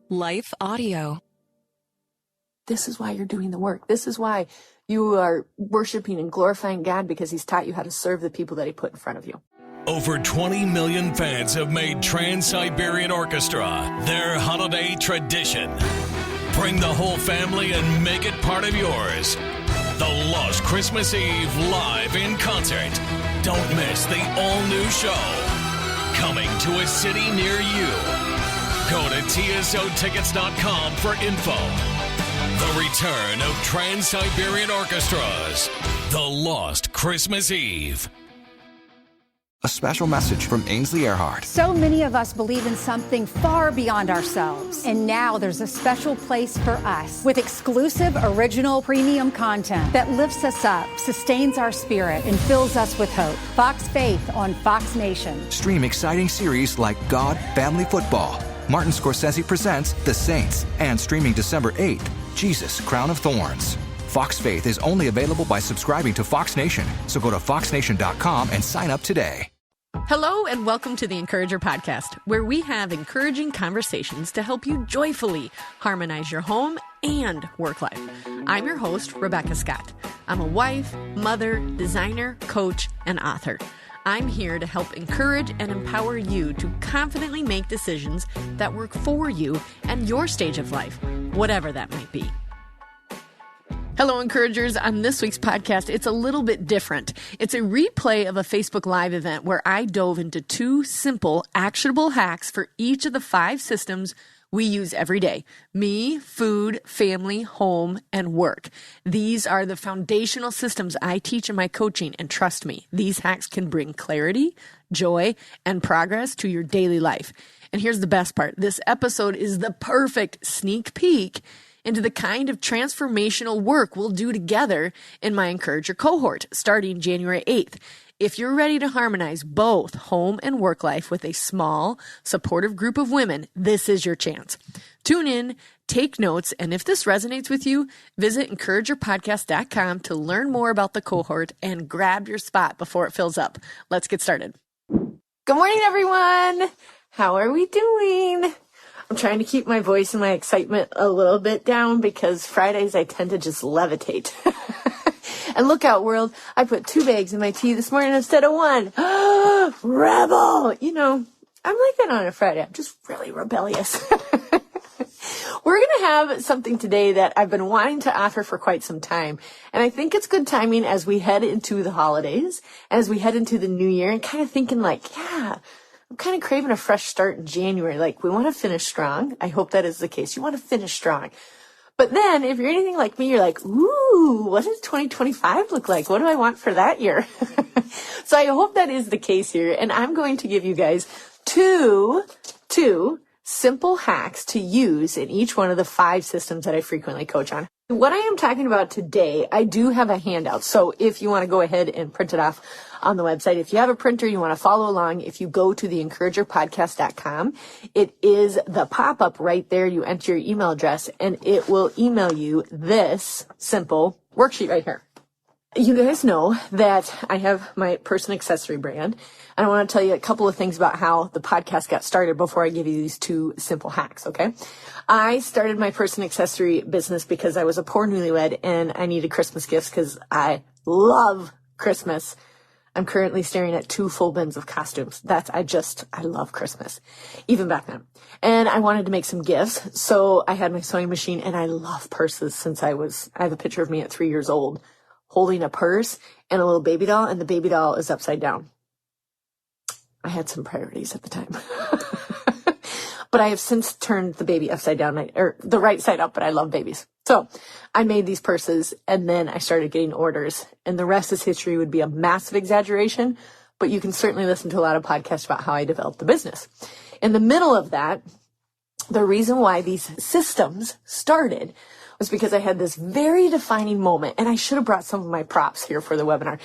Life Audio. This is why you're doing the work. This is why you are worshiping and glorifying God, because He's taught you how to serve the people that He put in front of you. Over 20 million fans have made Trans-Siberian Orchestra their holiday tradition. Bring the whole family and make it part of yours. The Lost Christmas Eve live in concert. Don't miss the all-new show. Coming to a city near you. Go to tsotickets.com for info. The return of Trans-Siberian Orchestras. The Lost Christmas Eve. A special message from Ainsley Earhart. So many of us believe in something far beyond ourselves. And now there's a special place for us with exclusive, original, premium content that lifts us up, sustains our spirit, and fills us with hope. Fox Faith on Fox Nation. Stream exciting series like God, Family Football, Martin Scorsese Presents The Saints, and streaming December 8th, Jesus, Crown of Thorns. Fox Faith is only available by subscribing to Fox Nation, so go to foxnation.com and sign up today. Hello and welcome to the Encourager Podcast, where we have encouraging conversations to help you joyfully harmonize your home and work life. I'm your host, Rebecca Scott. I'm a wife, mother, designer, coach, and author. I'm here to help encourage and empower you to confidently make decisions that work for you and your stage of life, whatever that might be. Hello, Encouragers. On this week's podcast, it's a little bit different. It's a replay of a Facebook Live event where I dove into 2 simple, actionable hacks for each of the 5 systems we use every day: me, food, family, home, and work. These are the foundational systems I teach in my coaching, and trust me, these hacks can bring clarity, joy, and progress to your daily life. And here's the best part. This episode is the perfect sneak peek into the kind of transformational work we'll do together in my Encourager Cohort starting January 8th. If you're ready to harmonize both home and work life with a small, supportive group of women, this is your chance. Tune in, take notes, and if this resonates with you, visit encouragerpodcast.com to learn more about the cohort and grab your spot before it fills up. Let's get started. Good morning, everyone. How are we doing? I'm trying to keep my voice and my excitement a little bit down because Fridays I tend to just levitate. And look out, world. I put 2 bags in my tea this morning instead of 1. Rebel! You know, I'm like that on a Friday. I'm just really rebellious. We're going to have something today that I've been wanting to offer for quite some time. And I think it's good timing as we head into the holidays, as we head into the new year, and kind of thinking like, yeah, I'm kind of craving a fresh start in January. Like, we want to finish strong. I hope that is the case. You want to finish strong. But then, if you're anything like me, you're like, ooh, what does 2025 look like? What do I want for that year? So I hope that is the case here. And I'm going to give you guys two simple hacks to use in each one of the 5 systems that I frequently coach on. What I am talking about today, I do have a handout. So if you want to go ahead and print it off on the website, if you have a printer, you want to follow along, if you go to the encouragerpodcast.com, it is the pop-up right there. You enter your email address and it will email you this simple worksheet right here. You guys know that I have my person accessory brand, and I want to tell you a couple of things about how the podcast got started before I give you these 2 simple hacks, okay? I started my person accessory business because I was a poor newlywed and I needed Christmas gifts because I love Christmas. I'm currently staring at 2 full bins of costumes. I love Christmas, even back then. And I wanted to make some gifts, so I had my sewing machine, and I love purses since I have a picture of me at 3 years old holding a purse and a little baby doll, and the baby doll is upside down. I had some priorities at the time. But I have since turned the baby upside down, or the right side up, but I love babies. So I made these purses, and then I started getting orders, and the rest is history. Would be a massive exaggeration, but you can certainly listen to a lot of podcasts about how I developed the business. In the middle of that, the reason why these systems started was because I had this very defining moment, and I should have brought some of my props here for the webinar.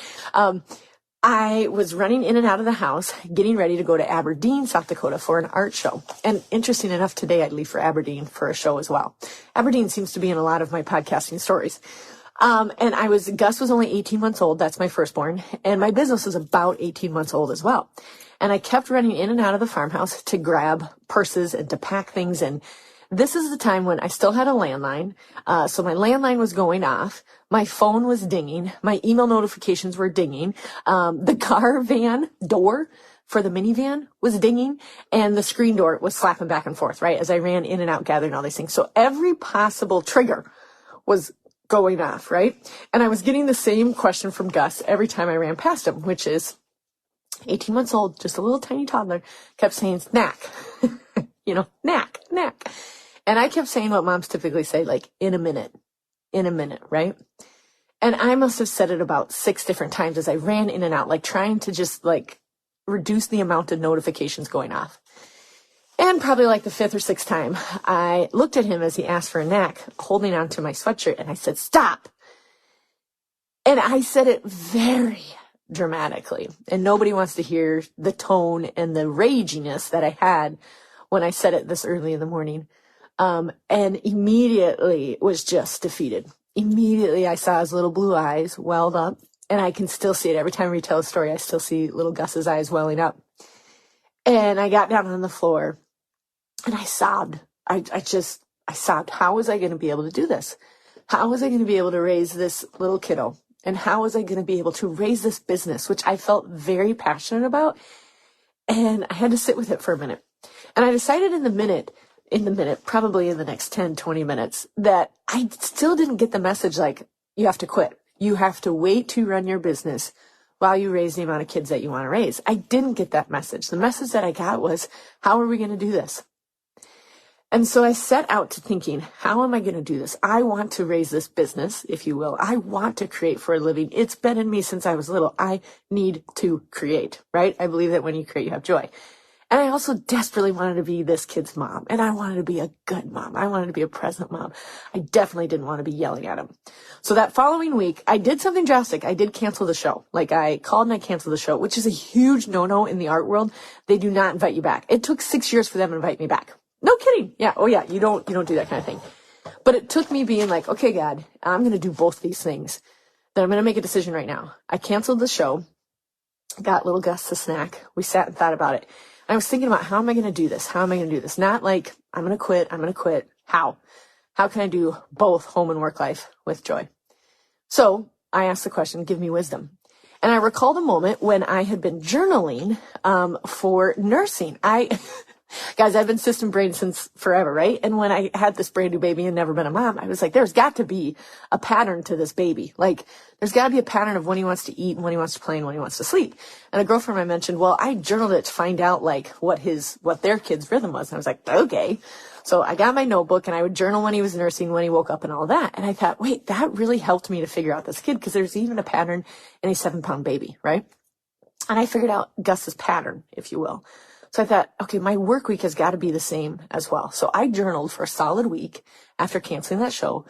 I was running in and out of the house, getting ready to go to Aberdeen, South Dakota for an art show. And interesting enough, today I'd leave for Aberdeen for a show as well. Aberdeen seems to be in a lot of my podcasting stories. And Gus was only 18 months old. That's my firstborn. And my business was about 18 months old as well. And I kept running in and out of the farmhouse to grab purses and to pack things and This is the time when I still had a landline. So my landline was going off. My phone was dinging. My email notifications were dinging. The car van door for the minivan was dinging, and the screen door was slapping back and forth, right? As I ran in and out gathering all these things. So every possible trigger was going off, right? And I was getting the same question from Gus every time I ran past him, which is 18 months old, just a little tiny toddler, kept saying, snack, knack. And I kept saying what moms typically say, like, in a minute, right? And I must have said it about 6 different times as I ran in and out, like trying to just like reduce the amount of notifications going off. And probably like the 5th or 6th time, I looked at him as he asked for a knack, holding on to my sweatshirt, and I said, stop. And I said it very dramatically. And nobody wants to hear the tone and the raginess that I had when I said it this early in the morning. And immediately was just defeated. Immediately I saw his little blue eyes welled up, and I can still see it. Every time we tell a story, I still see little Gus's eyes welling up. And I got down on the floor and I sobbed. I sobbed. How was I going to be able to do this? How was I going to be able to raise this little kiddo? And how was I going to be able to raise this business, which I felt very passionate about? And I had to sit with it for a minute. And I decided in the minute, probably in the next 10, 20 minutes, that I still didn't get the message like, you have to quit. You have to wait to run your business while you raise the amount of kids that you want to raise. I didn't get that message. The message that I got was, how are we going to do this? And so I set out to thinking, how am I going to do this? I want to raise this business, if you will. I want to create for a living. It's been in me since I was little. I need to create, right? I believe that when you create, you have joy. And I also desperately wanted to be this kid's mom. And I wanted to be a good mom. I wanted to be a present mom. I definitely didn't want to be yelling at him. So that following week, I did something drastic. I did cancel the show. Like, I called and I canceled the show, which is a huge no-no in the art world. They do not invite you back. It took 6 years for them to invite me back. No kidding. Yeah. Oh yeah. You don't do that kind of thing. But it took me being like, okay, God, I'm going to do both these things. Then I'm going to make a decision right now. I canceled the show, got little Gus a snack. We sat and thought about it. I was thinking about, how am I going to do this? How am I going to do this? Not like, I'm going to quit. How? How can I do both home and work life with joy? So I asked the question, give me wisdom. And I recalled a moment when I had been journaling for nursing. Guys, I've been system brain since forever, right? And when I had this brand new baby and never been a mom, I was like, there's got to be a pattern to this baby. Like, there's got to be a pattern of when he wants to eat and when he wants to play and when he wants to sleep. And a girlfriend I mentioned, well, I journaled it to find out like what their kid's rhythm was. And I was like, okay. So I got my notebook and I would journal when he was nursing, when he woke up and all that. And I thought, wait, that really helped me to figure out this kid, because there's even a pattern in a 7-pound baby, right? And I figured out Gus's pattern, if you will. So I thought, okay, my work week has got to be the same as well. So I journaled for a solid week after canceling that show,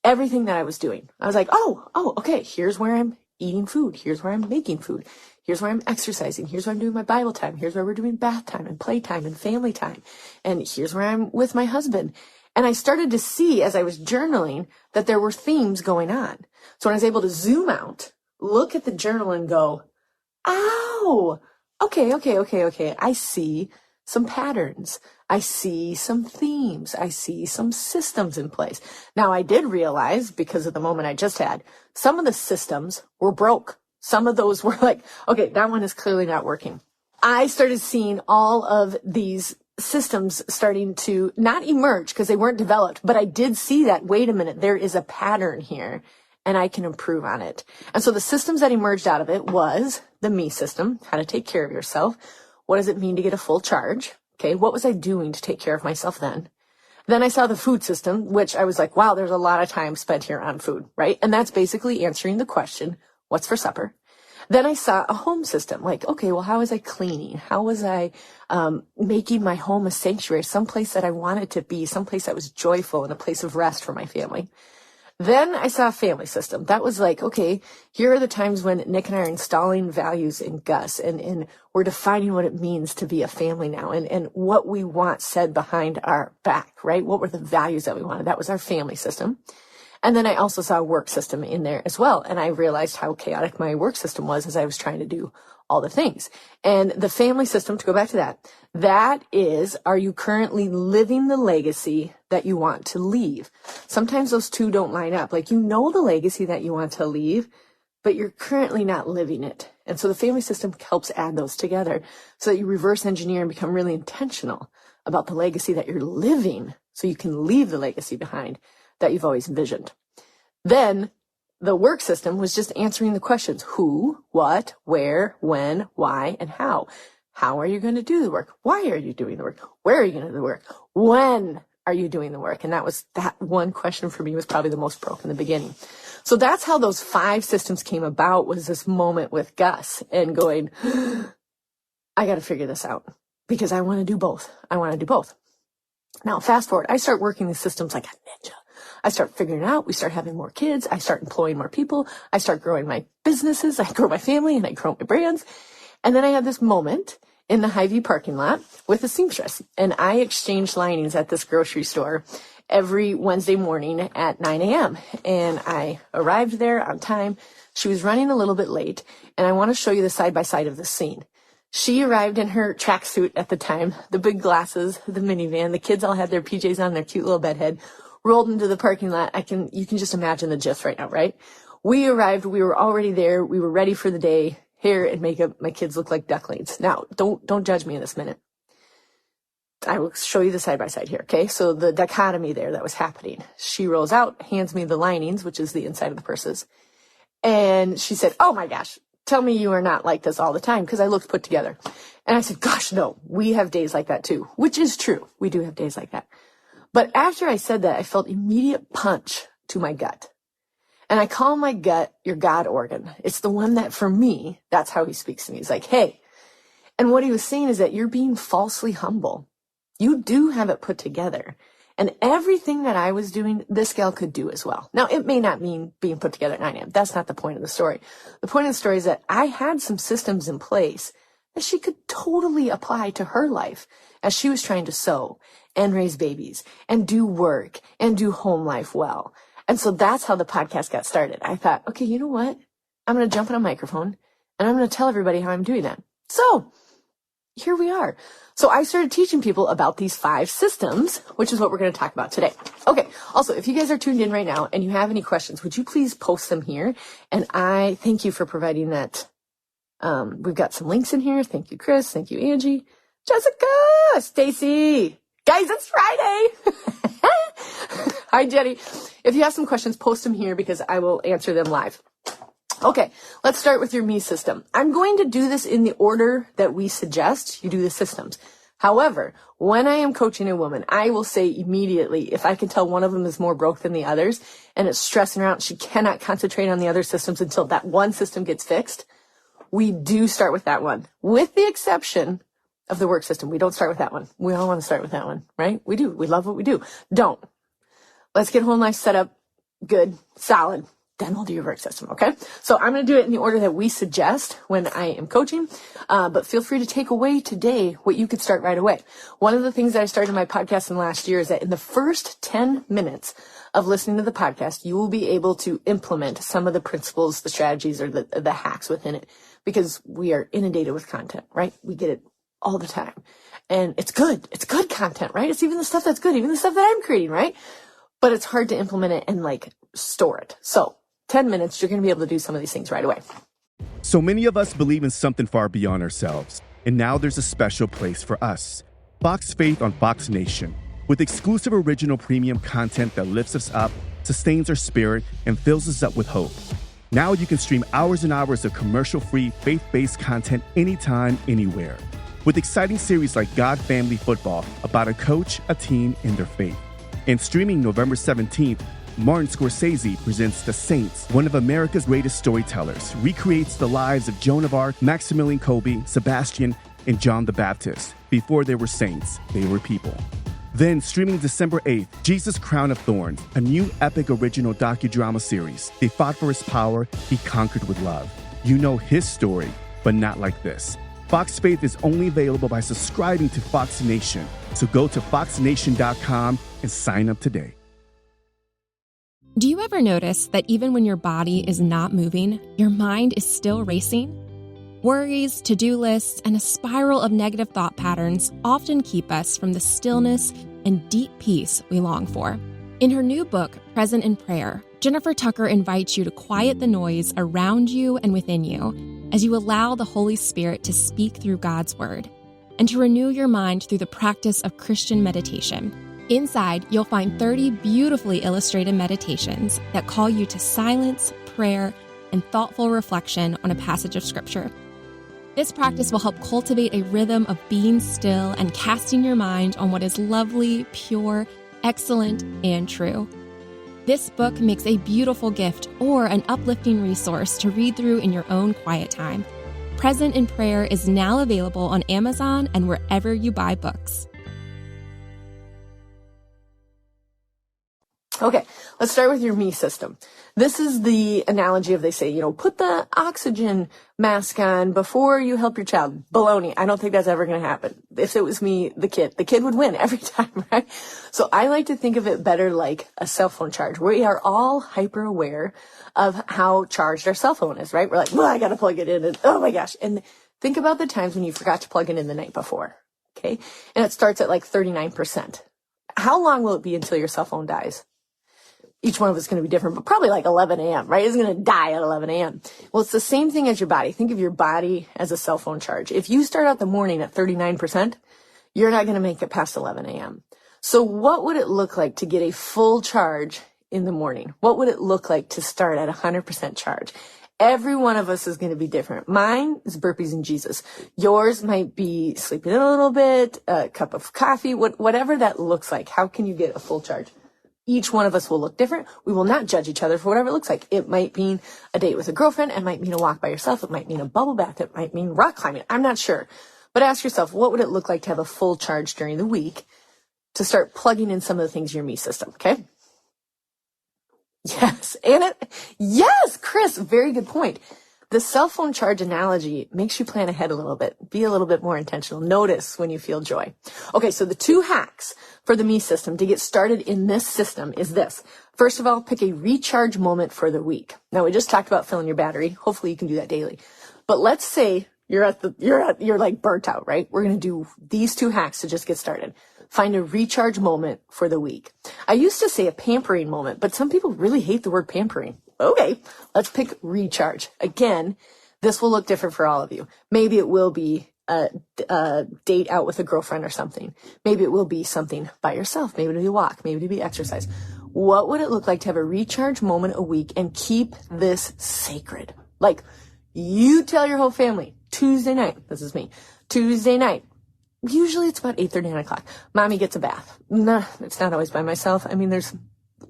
everything that I was doing. I was like, oh, okay, here's where I'm eating food. Here's where I'm making food. Here's where I'm exercising. Here's where I'm doing my Bible time. Here's where we're doing bath time and play time and family time. And here's where I'm with my husband. And I started to see, as I was journaling, that there were themes going on. So when I was able to zoom out, look at the journal and go, oh, okay. I see some patterns. I see some themes. I see some systems in place. Now, I did realize, because of the moment I just had, some of the systems were broke. Some of those were like, okay, that one is clearly not working. I started seeing all of these systems starting to not emerge because they weren't developed, but I did see that, wait a minute, there is a pattern here and I can improve on it. And so the systems that emerged out of it was the me system, how to take care of yourself. What does it mean to get a full charge? Okay, what was I doing to take care of myself then? Then I saw the food system, which I was like, wow, there's a lot of time spent here on food, right? And that's basically answering the question, what's for supper? Then I saw a home system, like, okay, well, how was I cleaning? How was I making my home a sanctuary, someplace that I wanted to be, someplace that was joyful and a place of rest for my family? Then I saw a family system. That was like, okay, here are the times when Nick and I are installing values in Gus, and we're defining what it means to be a family now, and what we want said behind our back, right? What were the values that we wanted? That was our family system. And then I also saw a work system in there as well. And I realized how chaotic my work system was as I was trying to do all the things. And the family system, to go back to that is, are you currently living the legacy that you want to leave? Sometimes those two don't line up. Like, you know the legacy that you want to leave, but you're currently not living it. And so the family system helps add those together so that you reverse engineer and become really intentional about the legacy that you're living so you can leave the legacy behind that you've always envisioned. Then the work system was just answering the questions: who, what, where, when, why, and how. How are you going to do the work? Why are you doing the work? Where are you going to do the work? When are you doing the work? And that one question for me was probably the most broke in the beginning. So that's how those 5 systems came about, was this moment with Gus and going, I got to figure this out because I want to do both. Now, fast forward, I start working these systems like a ninja. I start figuring it out. We start having more kids. I start employing more people. I start growing my businesses. I grow my family and I grow my brands. And then I had this moment in the Hy-Vee parking lot with a seamstress, and I exchanged linings at this grocery store every Wednesday morning at 9 a.m. And I arrived there on time. She was running a little bit late, and I want to show you the side by side of the scene. She arrived in her tracksuit at the time, the big glasses, the minivan. The kids all had their PJs on, their cute little bedhead, rolled into the parking lot. You can just imagine the gist right now, right? We arrived. We were already there. We were ready for the day. Hair and makeup. My kids look like ducklings. Now, don't judge me in this minute. I will show you the side by side here. Okay. So the dichotomy there that was happening. She rolls out, hands me the linings, which is the inside of the purses. And she said, "Oh my gosh, tell me you are not like this all the time," because I looked put together. And I said, "Gosh, no, we have days like that too," which is true. We do have days like that. But after I said that, I felt immediate punch to my gut. And I call my gut your God organ. It's the one that, for me, that's how he speaks to me. He's like, "Hey." And what he was saying is that you're being falsely humble. You do have it put together. And everything that I was doing, this gal could do as well. Now, it may not mean being put together at 9 a.m. That's not the point of the story. The point of the story is that I had some systems in place that she could totally apply to her life as she was trying to sew and raise babies and do work and do home life well. And so that's how the podcast got started. I thought, okay, you know what? I'm going to jump on a microphone and I'm going to tell everybody how I'm doing that. So here we are. So I started teaching people about these 5 systems, which is what we're going to talk about today. Okay. Also, if you guys are tuned in right now and you have any questions, would you please post them here? And I thank you for providing that. We've got some links in here. Thank you, Chris. Thank you, Angie, Jessica, Stacy. Guys, it's Friday. Hi, Jenny. If you have some questions, post them here because I will answer them live. Okay, let's start with your me system. I'm going to do this in the order that we suggest you do the systems. However, when I am coaching a woman, I will say immediately, if I can tell one of them is more broke than the others and it's stressing her out, she cannot concentrate on the other systems until that one system gets fixed, we do start with that one, with the exception of the work system. We don't start with that one. We all want to start with that one, right? We do. We love what we do. Don't. Let's get home life set up good, solid. Then we'll do your work system, okay? So I'm going to do it in the order that we suggest when I am coaching, but feel free to take away today what you could start right away. One of the things that I started my podcast in last year is that in the first 10 minutes of listening to the podcast, you will be able to implement some of the principles, the strategies, or the hacks within it, because we are inundated with content, right? We get it all the time. And it's good. It's good content, right? It's even the stuff that's good, even the stuff that I'm creating, right? But it's hard to implement it and store it. So 10 minutes, you're going to be able to do some of these things right away. So many of us believe in something far beyond ourselves. And now there's a special place for us. Fox Faith on Fox Nation. With exclusive original premium content that lifts us up, sustains our spirit, and fills us up with hope. Now you can stream hours and hours of commercial-free, faith-based content anytime, anywhere. With exciting series like God Family Football, about a coach, a team, and their faith. And streaming November 17th, Martin Scorsese presents The Saints, one of America's greatest storytellers, recreates the lives of Joan of Arc, Maximilian Kolbe, Sebastian, and John the Baptist. Before they were saints, they were people. Then, streaming December 8th, Jesus Crown of Thorns, a new epic original docudrama series. They fought for his power, he conquered with love. You know his story, but not like this. Fox Faith is only available by subscribing to Fox Nation. So go to foxnation.com and sign up today. Do you ever notice that even when your body is not moving, your mind is still racing? Worries, to-do lists, and a spiral of negative thought patterns often keep us from the stillness and deep peace we long for. In her new book, Present in Prayer, Jennifer Tucker invites you to quiet the noise around you and within you as you allow the Holy Spirit to speak through God's Word, and to renew your mind through the practice of Christian meditation. Inside, you'll find 30 beautifully illustrated meditations that call you to silence, prayer, and thoughtful reflection on a passage of Scripture. This practice will help cultivate a rhythm of being still and casting your mind on what is lovely, pure, excellent, and true. This book makes a beautiful gift or an uplifting resource to read through in your own quiet time. Present in Prayer is now available on Amazon and wherever you buy books. Okay, let's start with your me system. This is the analogy of, they say, put the oxygen mask on before you help your child. Baloney. I don't think that's ever going to happen. If it was me, the kid would win every time, right? So I like to think of it better like a cell phone charge. We are all hyper aware of how charged our cell phone is, right? We're like, well, I got to plug it in, and oh my gosh. And think about the times when you forgot to plug it in the night before, okay? And it starts at like 39%. How long will it be until your cell phone dies? Each one of us is going to be different, but probably like 11 a.m., right? It's going to die at 11 a.m. Well, it's the same thing as your body. Think of your body as a cell phone charge. If you start out the morning at 39%, you're not going to make it past 11 a.m. So what would it look like to get a full charge in the morning? What would it look like to start at 100% charge? Every one of us is going to be different. Mine is burpees and Jesus. Yours might be sleeping in a little bit, a cup of coffee, whatever that looks like. How can you get a full charge? Each one of us will look different. We will not judge each other for whatever it looks like. It might mean a date with a girlfriend. It might mean a walk by yourself. It might mean a bubble bath. It might mean rock climbing. I'm not sure. But ask yourself, what would it look like to have a full charge during the week to start plugging in some of the things in your me system, okay? Yes, yes, Chris, very good point. The cell phone charge analogy makes you plan ahead a little bit. Be a little bit more intentional. Notice when you feel joy. Okay, so the 2 hacks for the me system to get started in this system is this. First of all, pick a recharge moment for the week. Now, we just talked about filling your battery. Hopefully you can do that daily. But let's say you're like burnt out, right? We're going to do these 2 hacks to just get started. Find a recharge moment for the week. I used to say a pampering moment, but some people really hate the word pampering. Okay, let's pick recharge. Again, this will look different for all of you. Maybe it will be a date out with a girlfriend or something. Maybe it will be something by yourself. Maybe it'll be a walk. Maybe it'll be exercise. What would it look like to have a recharge moment a week and keep this sacred? Like, you tell your whole family, Tuesday night, this is me, Tuesday night, usually it's about 8:30, 9 o'clock. Mommy gets a bath. Nah, it's not always by myself. I mean,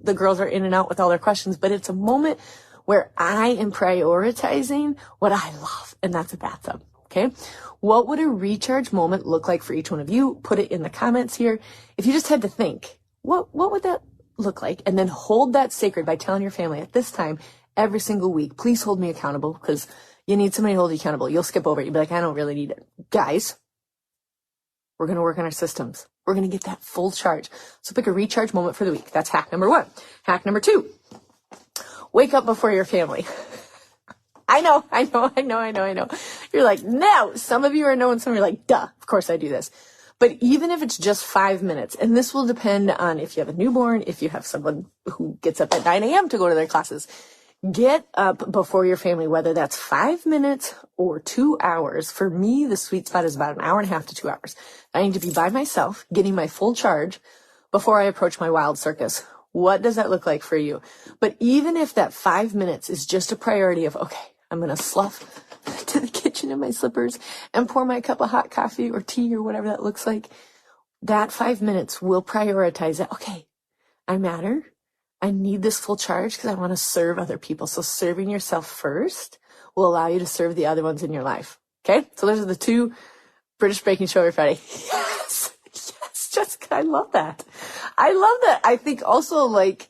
the girls are in and out with all their questions, but it's a moment where I am prioritizing what I love, and that's a bathtub. Okay. What would a recharge moment look like for each one of you? Put it in the comments here. If you just had to think, what would that look like? And then hold that sacred by telling your family at this time, every single week, please hold me accountable, because you need somebody to hold you accountable. You'll skip over it. You'll be like, I don't really need it. Guys, we're going to work on our systems. We're going to get that full charge. So pick a recharge moment for the week. That's hack number 1. Hack number 2, wake up before your family. I know. You're like, no. Some of you are knowing, some of you are like, duh, of course I do this. But even if it's just 5 minutes, and this will depend on if you have a newborn, if you have someone who gets up at 9 a.m. to go to their classes, get up before your family, whether that's 5 minutes or 2 hours. For me, the sweet spot is about an hour and a half to 2 hours. I need to be by myself, getting my full charge before I approach my wild circus. What does that look like for you? But even if that 5 minutes is just a priority of, okay, I'm going to slough to the kitchen in my slippers and pour my cup of hot coffee or tea or whatever that looks like, that 5 minutes will prioritize that. Okay, I matter. I need this full charge because I want to serve other people. So serving yourself first will allow you to serve the other ones in your life. Okay? So those are the 2 British Baking Show every Friday. Yes, Jessica, I love that. I think also, like,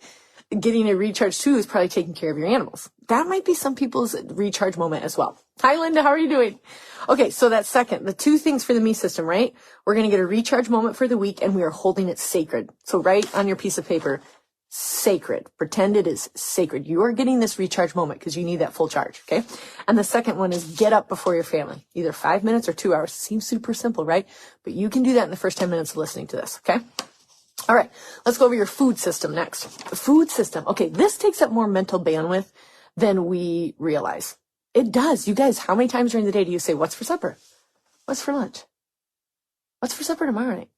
getting a recharge too is probably taking care of your animals. That might be some people's recharge moment as well. Hi, Linda. How are you doing? Okay. So that's second, the 2 things for the me system, right? We're going to get a recharge moment for the week and we are holding it sacred. So write on your piece of paper, sacred. Pretend it is sacred. You are getting this recharge moment because you need that full charge, okay? And the second one is get up before your family, either 5 minutes or 2 hours. Seems super simple, right? But you can do that in the first 10 minutes of listening to this, okay? All right, let's go over your food system next. The food system. Okay, this takes up more mental bandwidth than we realize. It does. You guys, how many times during the day do you say, what's for supper? What's for lunch? What's for supper tomorrow night?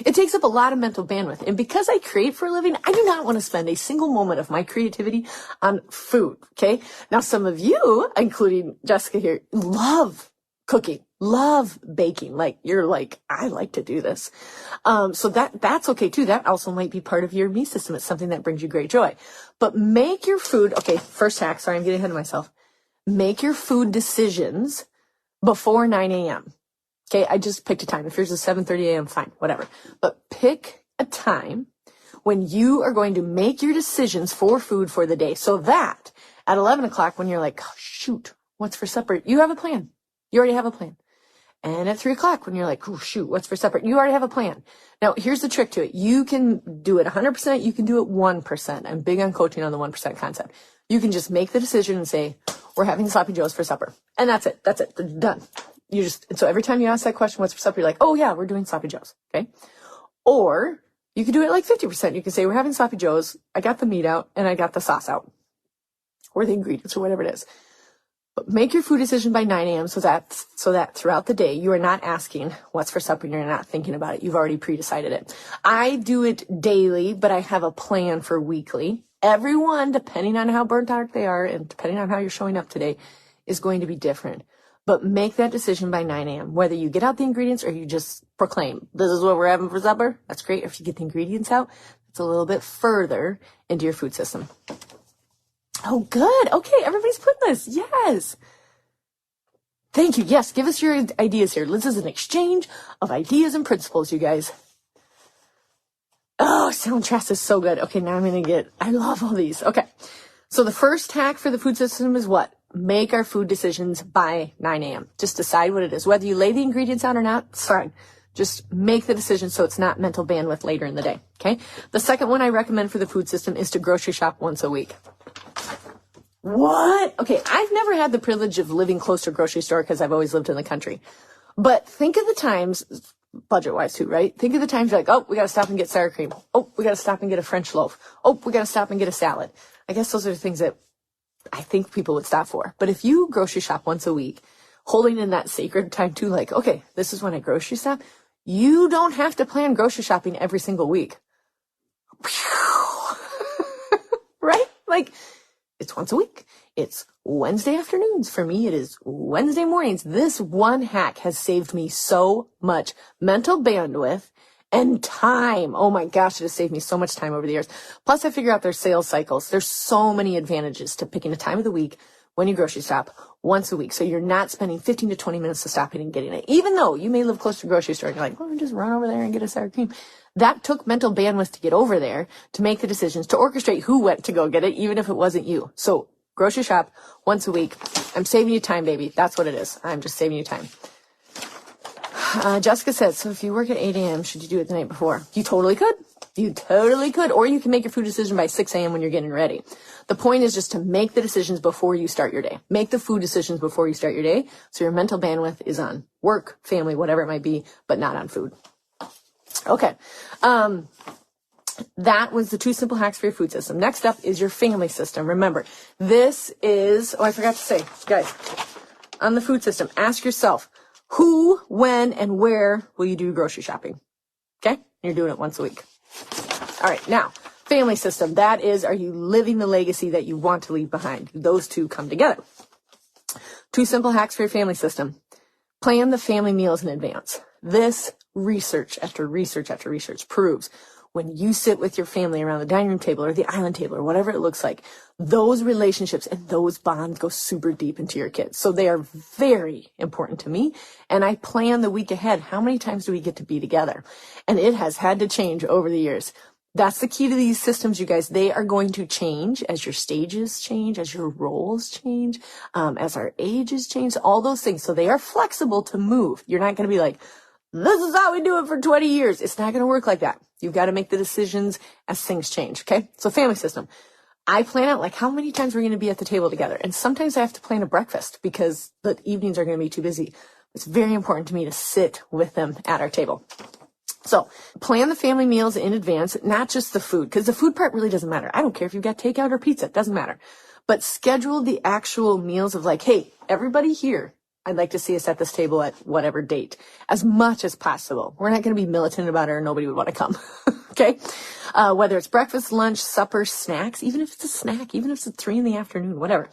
It takes up a lot of mental bandwidth. And because I create for a living, I do not want to spend a single moment of my creativity on food, okay? Now, some of you, including Jessica here, love cooking, love baking. Like, you're like, I like to do this. So that's okay too. That also might be part of your me system. It's something that brings you great joy. But make your food, okay, first hack, sorry, I'm getting ahead of myself. Make your food decisions before 9 a.m. Okay, I just picked a time. If yours is 7:30 a.m., fine, whatever. But pick a time when you are going to make your decisions for food for the day, so that at 11 o'clock when you're like, oh, shoot, what's for supper? You have a plan. You already have a plan. And at 3 o'clock when you're like, oh, shoot, what's for supper? You already have a plan. Now, here's the trick to it. You can do it 100%. You can do it 1%. I'm big on coaching on the 1% concept. You can just make the decision and say, we're having sloppy joes for supper. And that's it. That's it. They're done. So every time you ask that question, what's for supper? You're like, oh yeah, we're doing sloppy joes. Okay. Or you could do it like 50%. You can say, we're having sloppy joes. I got the meat out and I got the sauce out, or the ingredients or whatever it is. But make your food decision by 9 a.m. so that throughout the day, you are not asking what's for supper and you're not thinking about it. You've already pre-decided it. I do it daily, but I have a plan for weekly. Everyone, depending on how burnt out they are and depending on how you're showing up today, is going to be different. But make that decision by 9 a.m. Whether you get out the ingredients or you just proclaim, this is what we're having for supper. That's great. If you get the ingredients out, it's a little bit further into your food system. Oh, good. Okay, everybody's putting this. Yes. Thank you. Yes, give us your ideas here. This is an exchange of ideas and principles, you guys. Oh, sound trust is so good. Okay, now I love all these. Okay, so the first hack for the food system is what? Make our food decisions by 9 a.m. Just decide what it is. Whether you lay the ingredients out or not, it's fine. Just make the decision so it's not mental bandwidth later in the day, okay? The second one I recommend for the food system is to grocery shop once a week. What? Okay, I've never had the privilege of living close to a grocery store because I've always lived in the country. But think of the times, budget-wise too, right? Think of the times you're like, oh, we got to stop and get sour cream. Oh, we got to stop and get a French loaf. Oh, we got to stop and get a salad. I guess those are the things that I think people would stop for. But if you grocery shop once a week, holding in that sacred time too, like, okay, this is when I grocery shop, you don't have to plan grocery shopping every single week. Right? Like, it's once a week. It's Wednesday afternoons. For me, it is Wednesday mornings. This one hack has saved me so much mental bandwidth and time. Oh my gosh, it has saved me so much time over the years. Plus, I figure out their sales cycles. There's so many advantages to picking a time of the week when you grocery shop once a week. So you're not spending 15 to 20 minutes to stopping and getting it. Even though you may live close to a grocery store and you're like, well, just run over there and get a sour cream. That took mental bandwidth to get over there, to make the decisions, to orchestrate who went to go get it, even if it wasn't you. So grocery shop once a week. I'm saving you time, baby. That's what it is. I'm just saving you time. Jessica says, so if you work at 8 a.m., should you do it the night before? You totally could. You totally could. Or you can make your food decision by 6 a.m. when you're getting ready. The point is just to make the decisions before you start your day. Make the food decisions before you start your day, so your mental bandwidth is on work, family, whatever it might be, but not on food. Okay. That was the 2 simple hacks for your food system. Next up is your family system. Remember, this is, I forgot to say, guys, on the food system, ask yourself, who, when, and where will you do grocery shopping? Okay? You're doing it once a week. All right. Now, family system. That is, are you living the legacy that you want to leave behind? Those two come together. 2 simple hacks for your family system. Plan the family meals in advance. This research after research after research proves when you sit with your family around the dining room table or the island table or whatever it looks like, those relationships and those bonds go super deep into your kids. So they are very important to me. And I plan the week ahead. How many times do we get to be together? And it has had to change over the years. That's the key to these systems, you guys. They are going to change as your stages change, as your roles change, as our ages change, all those things. So they are flexible to move. You're not going to be like, this is how we do it for 20 years. It's not going to work like that. You've got to make the decisions as things change. Okay. So family system. I plan out like how many times we're going to be at the table together. And sometimes I have to plan a breakfast because the evenings are going to be too busy. It's very important to me to sit with them at our table. So plan the family meals in advance, not just the food, because the food part really doesn't matter. I don't care if you've got takeout or pizza. It doesn't matter. But schedule the actual meals of like, hey, everybody here, I'd like to see us at this table at whatever date, as much as possible. We're not going to be militant about it or nobody would want to come. Okay. Whether it's breakfast, lunch, supper, snacks, even if it's a snack, even if it's at 3 p.m, whatever.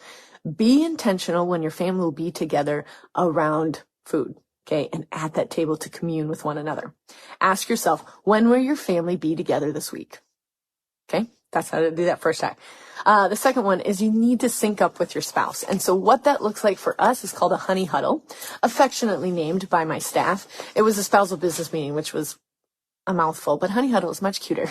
Be intentional when your family will be together around food. Okay. And at that table to commune with one another. Ask yourself, when will your family be together this week? Okay. That's how to do that first time. The second one is you need to sync up with your spouse. And so what that looks like for us is called a honey huddle, affectionately named by my staff. It was a spousal business meeting, which was a mouthful, but honey huddle is much cuter.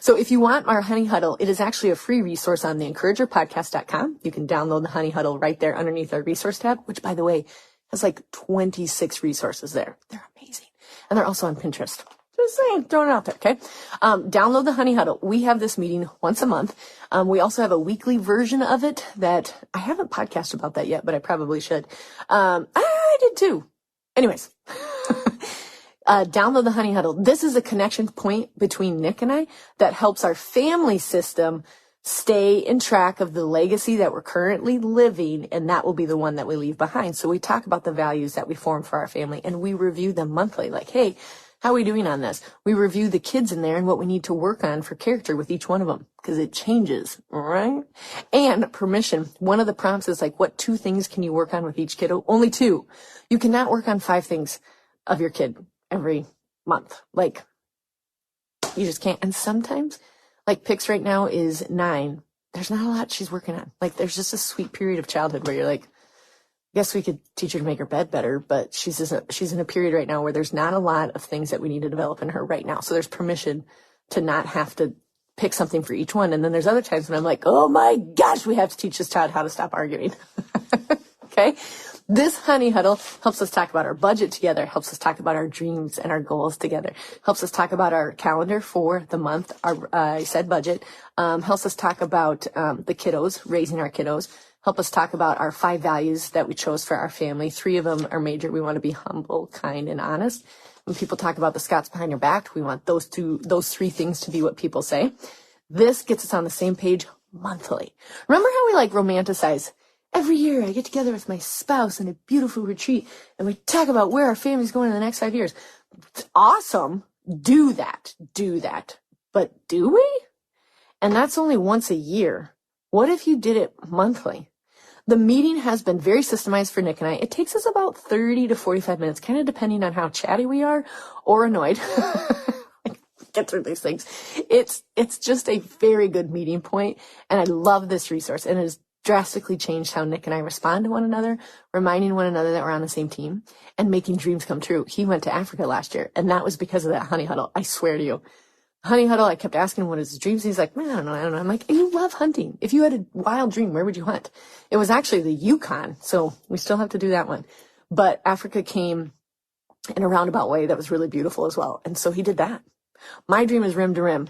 So if you want our honey huddle, it is actually a free resource on the encouragerpodcast.com. You can download the honey huddle right there underneath our resource tab, which by the way, has like 26 resources there. They're amazing. And they're also on Pinterest. Just saying, throwing it out there, okay? Download the honey huddle. We have this meeting once a month. We also have a weekly version of it that I haven't podcasted about that yet, but I probably should. I did too. Anyways, download the honey huddle. This is a connection point between Nick and I that helps our family system stay in track of the legacy that we're currently living, and that will be the one that we leave behind. So we talk about the values that we form for our family, and we review them monthly. Like, hey, how are we doing on this? We review the kids in there and what we need to work on for character with each one of them, because it changes, right? And permission. One of the prompts is like, what 2 things can you work on with each kiddo? Only 2. You cannot work on 5 things of your kid every month. Like, you just can't. And sometimes, like Pix right now is 9. There's not a lot she's working on. Like, there's just a sweet period of childhood where you're like, yes, we could teach her to make her bed better, but she's in a period right now where there's not a lot of things that we need to develop in her right now. So there's permission to not have to pick something for each one. And then there's other times when I'm like, oh my gosh, we have to teach this child how to stop arguing. Okay. This honey huddle helps us talk about our budget together, helps us talk about our dreams and our goals together, helps us talk about our calendar for the month, I said budget, helps us talk about the kiddos, raising our kiddos, help us talk about our 5 values that we chose for our family. 3 of them are major. We want to be humble, kind, and honest. When people talk about the Scots behind your back, we want those 3 things to be what people say. This gets us on the same page monthly. Remember how we like romanticize? Every year I get together with my spouse in a beautiful retreat and we talk about where our family's going in the next 5 years. It's awesome. Do that. But do we? And that's only once a year. What if you did it monthly? The meeting has been very systemized for Nick and I. It takes us about 30 to 45 minutes, kind of depending on how chatty we are or annoyed. Get through these things. It's just a very good meeting point, and I love this resource, and it has drastically changed how Nick and I respond to one another, reminding one another that we're on the same team, and making dreams come true. He went to Africa last year, and that was because of that honey huddle. I swear to you. Honey huddle, I kept asking him what his dreams. He's like, man, I don't know. I'm like, you love hunting. If you had a wild dream, where would you hunt? It was actually the Yukon, so we still have to do that one. But Africa came in a roundabout way that was really beautiful as well, and so he did that. My dream is rim to rim.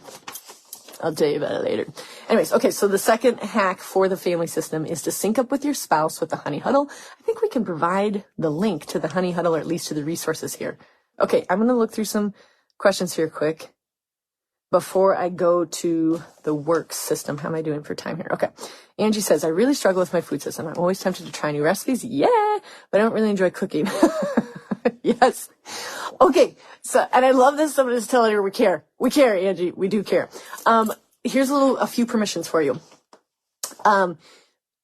I'll tell you about it later. Anyways, okay, so the second hack for the family system is to sync up with your spouse with the honey huddle. I think we can provide the link to the honey huddle, or at least to the resources here. Okay, I'm going to look through some questions here quick before I go to the work system. How am I doing for time here? Okay. Angie says, I really struggle with my food system. I'm always tempted to try new recipes. Yeah, but I don't really enjoy cooking. Yes. Okay. So, and I love this. Someone is telling her we care. We care, Angie. We do care. Here's a few permissions for you. I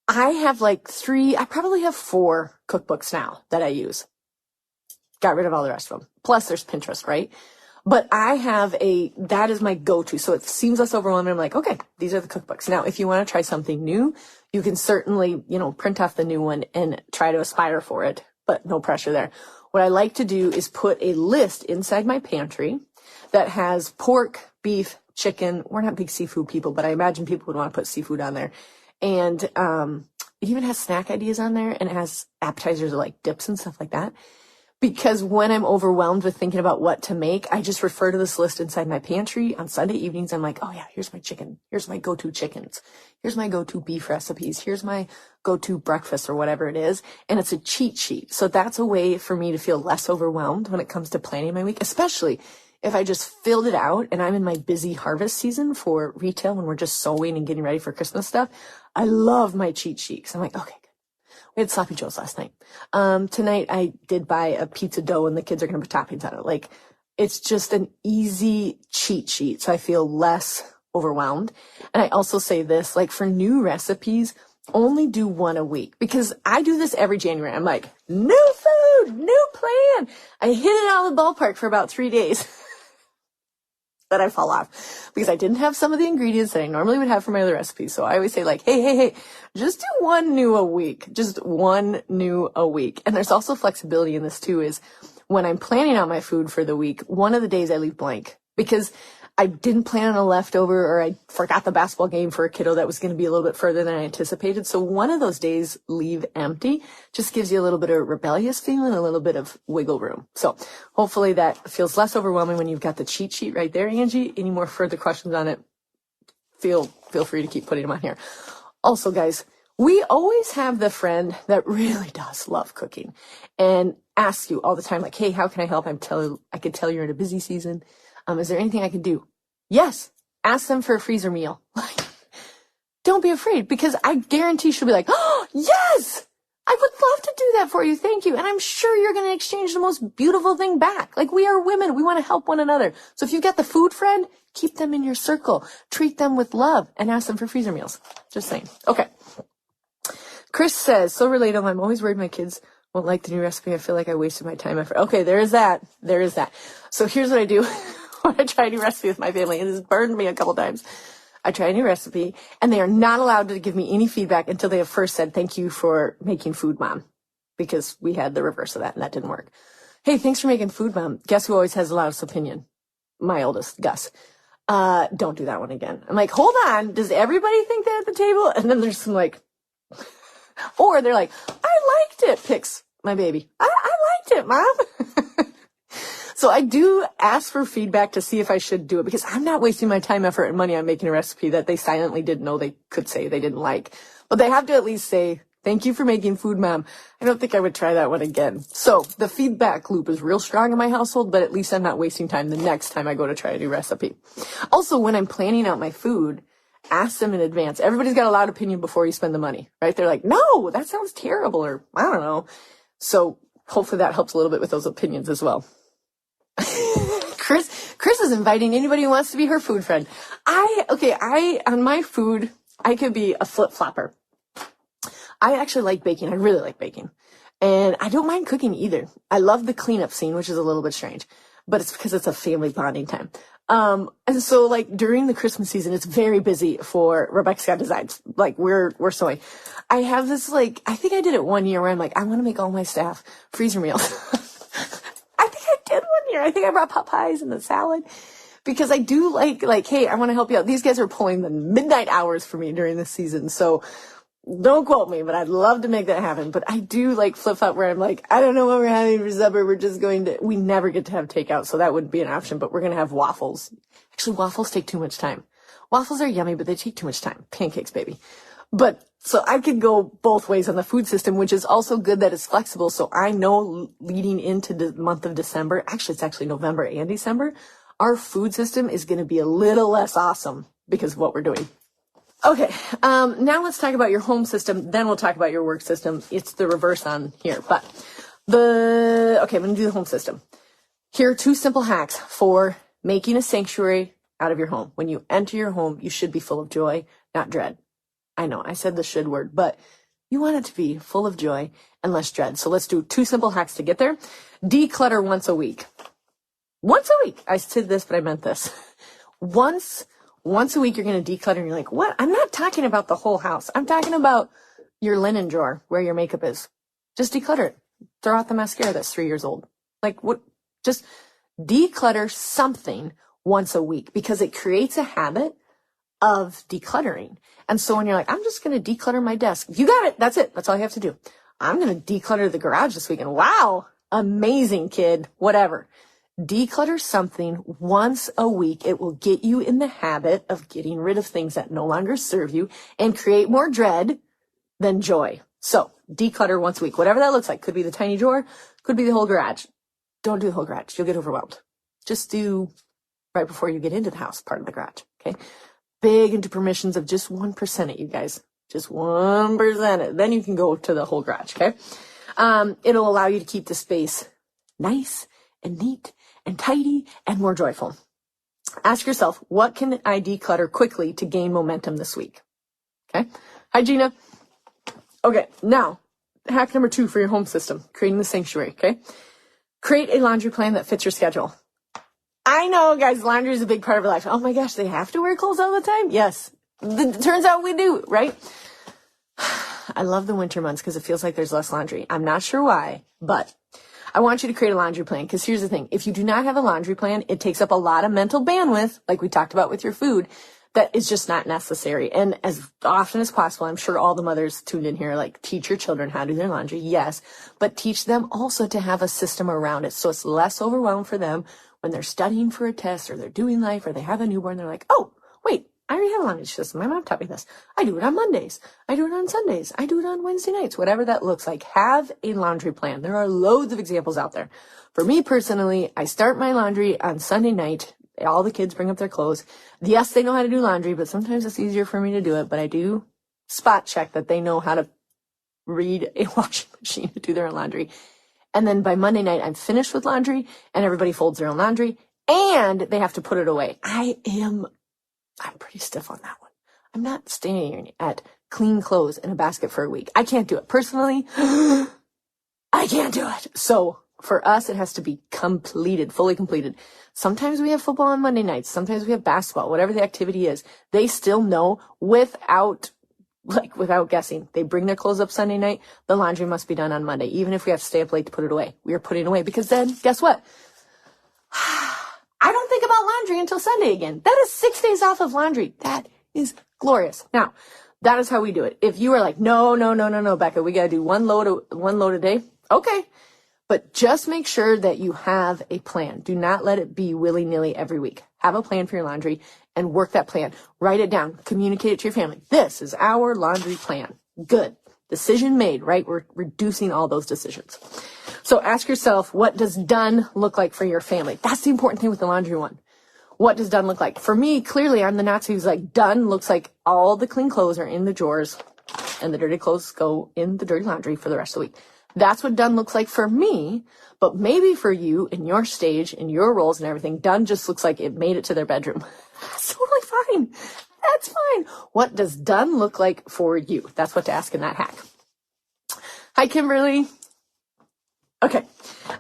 have like 3, I probably have 4 cookbooks now that I use. Got rid of all the rest of them. Plus there's Pinterest, right? But I have that is my go-to. So it seems less overwhelming. I'm like, okay, these are the cookbooks. Now, if you want to try something new, you can certainly, print off the new one and try to aspire for it, but no pressure there. What I like to do is put a list inside my pantry that has pork, beef, chicken. We're not big seafood people, but I imagine people would want to put seafood on there. And it even has snack ideas on there, and it has appetizers like dips and stuff like that. because when I'm overwhelmed with thinking about what to make, I just refer to this list inside my pantry on Sunday evenings. I'm like, oh yeah, here's my chicken. Here's my go-to chickens. Here's my go-to beef recipes. Here's my go-to breakfast or whatever it is. And it's a cheat sheet. So that's a way for me to feel less overwhelmed when it comes to planning my week, especially if I just filled it out and I'm in my busy harvest season for retail when we're just sewing and getting ready for Christmas stuff. I love my cheat sheet because I'm like, okay, we had sloppy joes last night. Tonight I did buy a pizza dough and the kids are going to put toppings on it. Like, it's just an easy cheat sheet. So I feel less overwhelmed. And I also say this, like, for new recipes, only do one a week, because I do this every January. I'm like, new food, new plan. I hit it out of the ballpark for about 3 days. Then I fall off because I didn't have some of the ingredients that I normally would have for my other recipes. So I always say, like, hey, just do one new a week. Just one new a week. And there's also flexibility in this too, is when I'm planning out my food for the week, one of the days I leave blank because I didn't plan on a leftover, or I forgot the basketball game for a kiddo that was going to be a little bit further than I anticipated. So one of those days leave empty just gives you a little bit of rebellious feeling, a little bit of wiggle room. So hopefully that feels less overwhelming when you've got the cheat sheet right there, Angie. Any more further questions on it? Feel free to keep putting them on here. Also, guys, we always have the friend that really does love cooking and asks you all the time, like, hey, how can I help? I could tell you're in a busy season. Is there anything I can do? Yes. Ask them for a freezer meal. Don't be afraid, because I guarantee she'll be like, oh, yes, I would love to do that for you. Thank you. And I'm sure you're going to exchange the most beautiful thing back. Like, we are women. We want to help one another. So if you've got the food friend, keep them in your circle. Treat them with love and ask them for freezer meals. Just saying. Okay. Chris says, so relatable. I'm always worried my kids won't like the new recipe. I feel like I wasted my time. Okay, there is that. So here's what I do. When I try a new recipe with my family, and this burned me a couple times. I try a new recipe, and they are not allowed to give me any feedback until they have first said, thank you for making food, Mom, because we had the reverse of that, and that didn't work. Hey, thanks for making food, Mom. Guess who always has the loudest opinion? My oldest, Gus. Don't do that one again. I'm like, hold on. Does everybody think that at the table? And then there's some like, or they're like, I liked it, Pix, my baby. I liked it, Mom. So I do ask for feedback to see if I should do it, because I'm not wasting my time, effort, and money on making a recipe that they silently didn't know they could say they didn't like. But they have to at least say, thank you for making food, Mom. I don't think I would try that one again. So the feedback loop is real strong in my household, but at least I'm not wasting time the next time I go to try a new recipe. Also, when I'm planning out my food, ask them in advance. Everybody's got a loud opinion before you spend the money, right? They're like, no, that sounds terrible, or I don't know. So hopefully that helps a little bit with those opinions as well. Chris is inviting anybody who wants to be her food friend. On my food, I could be a flip-flopper. I actually like baking. I really like baking. And I don't mind cooking either. I love the cleanup scene, which is a little bit strange, but it's because it's a family bonding time. And so like during the Christmas season, it's very busy for Rebecca Scott Designs. Like we're sewing. I have this like, I think I did it one year where I'm like, I want to make all my staff freezer meals. I think I brought pot pies and the salad, because I do like, hey, I want to help you out. These guys are pulling the midnight hours for me during this season. So don't quote me, but I'd love to make that happen. But I do like flip flop where I'm like, I don't know what we're having for supper. We never get to have takeout. So that wouldn't be an option, but we're going to have waffles. Actually, waffles take too much time. Waffles are yummy, but they take too much time. Pancakes, baby. But so I could go both ways on the food system, which is also good that it's flexible. So I know leading into the month of December, actually it's actually November and December, our food system is going to be a little less awesome because of what we're doing. Okay, now let's talk about your home system. Then we'll talk about your work system. It's the reverse on here, but I'm going to do the home system. Here are 2 simple hacks for making a sanctuary out of your home. When you enter your home, you should be full of joy, not dread. I know I said the should word, but you want it to be full of joy and less dread. So let's do 2 simple hacks to get there. Declutter once a week. Once a week. I said this, but I meant this. Once a week, you're going to declutter and you're like, what? I'm not talking about the whole house. I'm talking about your linen drawer where your makeup is. Just declutter it. Throw out the mascara that's 3 years old. Like what? Just declutter something once a week, because it creates a habit of decluttering. And so when you're like, I'm just going to declutter my desk. You got it. That's it. That's all you have to do. I'm going to declutter the garage this weekend. Wow. Amazing, kid. Whatever. Declutter something once a week. It will get you in the habit of getting rid of things that no longer serve you and create more dread than joy. So declutter once a week, whatever that looks like. Could be the tiny drawer, could be the whole garage. Don't do the whole garage. You'll get overwhelmed. Just do right before you get into the house, part of the garage. Okay. Big into permissions of just 1% it, you guys. Just 1% it. Then you can go to the whole garage. Okay. It'll allow you to keep the space nice and neat and tidy and more joyful. Ask yourself, what can I declutter quickly to gain momentum this week? Okay. Hi, Gina. Okay. Now, hack number 2 for your home system, creating the sanctuary. Okay. Create a laundry plan that fits your schedule. I know, guys, laundry is a big part of our life. Oh my gosh, they have to wear clothes all the time? Yes. Turns out we do, right? I love the winter months because it feels like there's less laundry. I'm not sure why, but I want you to create a laundry plan, because here's the thing. If you do not have a laundry plan, it takes up a lot of mental bandwidth, like we talked about with your food, that is just not necessary. And as often as possible, I'm sure all the mothers tuned in here, like, teach your children how to do their laundry. Yes, but teach them also to have a system around it, so it's less overwhelmed for them when they're studying for a test or they're doing life or they have a newborn. They're like, oh, wait, I already have a laundry system. My mom taught me this. I do it on Mondays. I do it on Sundays. I do it on Wednesday nights, whatever that looks like. Have a laundry plan. There are loads of examples out there. For me personally, I start my laundry on Sunday night. All the kids bring up their clothes. Yes, they know how to do laundry, but sometimes it's easier for me to do it. But I do spot check that they know how to read a washing machine to do their own laundry. And then by Monday night, I'm finished with laundry and everybody folds their own laundry and they have to put it away. I'm pretty stiff on that one. I'm not staying at clean clothes in a basket for a week. I can't do it. Personally, I can't do it. So for us, it has to be completed, fully completed. Sometimes we have football on Monday nights. Sometimes we have basketball, whatever the activity is. They still know without guessing. They bring their clothes up Sunday night. The laundry must be done on Monday. Even if we have to stay up late to put it away, we are putting it away, because then guess what? I don't think about laundry until Sunday again. That is 6 days off of laundry. That is glorious. Now, that is how we do it. If you are like, no, Becca, we got to do one load a day. Okay. But just make sure that you have a plan. Do not let it be willy-nilly every week. Have a plan for your laundry and work that plan. Write it down. Communicate it to your family. This is our laundry plan. Good. Decision made, right? We're reducing all those decisions. So ask yourself, what does done look like for your family? That's the important thing with the laundry one. What does done look like? For me, clearly, I'm the Nazi who's like, done looks like all the clean clothes are in the drawers and the dirty clothes go in the dirty laundry for the rest of the week. That's what done looks like for me, but maybe for you in your stage, in your roles and everything, done just looks like it made it to their bedroom. That's totally fine. That's fine. What does done look like for you? That's what to ask in that hack. Hi, Kimberly. Okay.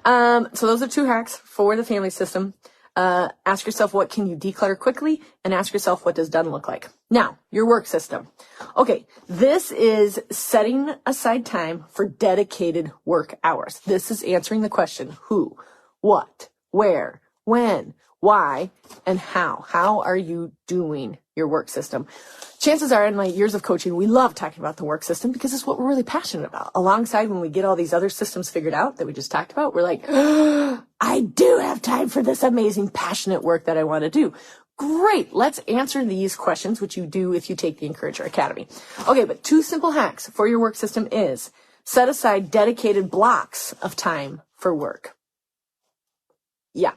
So those are 2 hacks for the family system. Ask yourself, what can you declutter quickly? And ask yourself, what does done look like? Now, your work system. Okay, this is setting aside time for dedicated work hours. This is answering the question, who, what, where, when, why, and how. How are you doing your work system? Chances are, in my years of coaching, we love talking about the work system because it's what we're really passionate about. Alongside when we get all these other systems figured out that we just talked about, we're like, I do have time for this amazing, passionate work that I want to do. Great. Let's answer these questions, which you do if you take the Encourager Academy. Okay, but 2 simple hacks for your work system is set aside dedicated blocks of time for work. Yeah.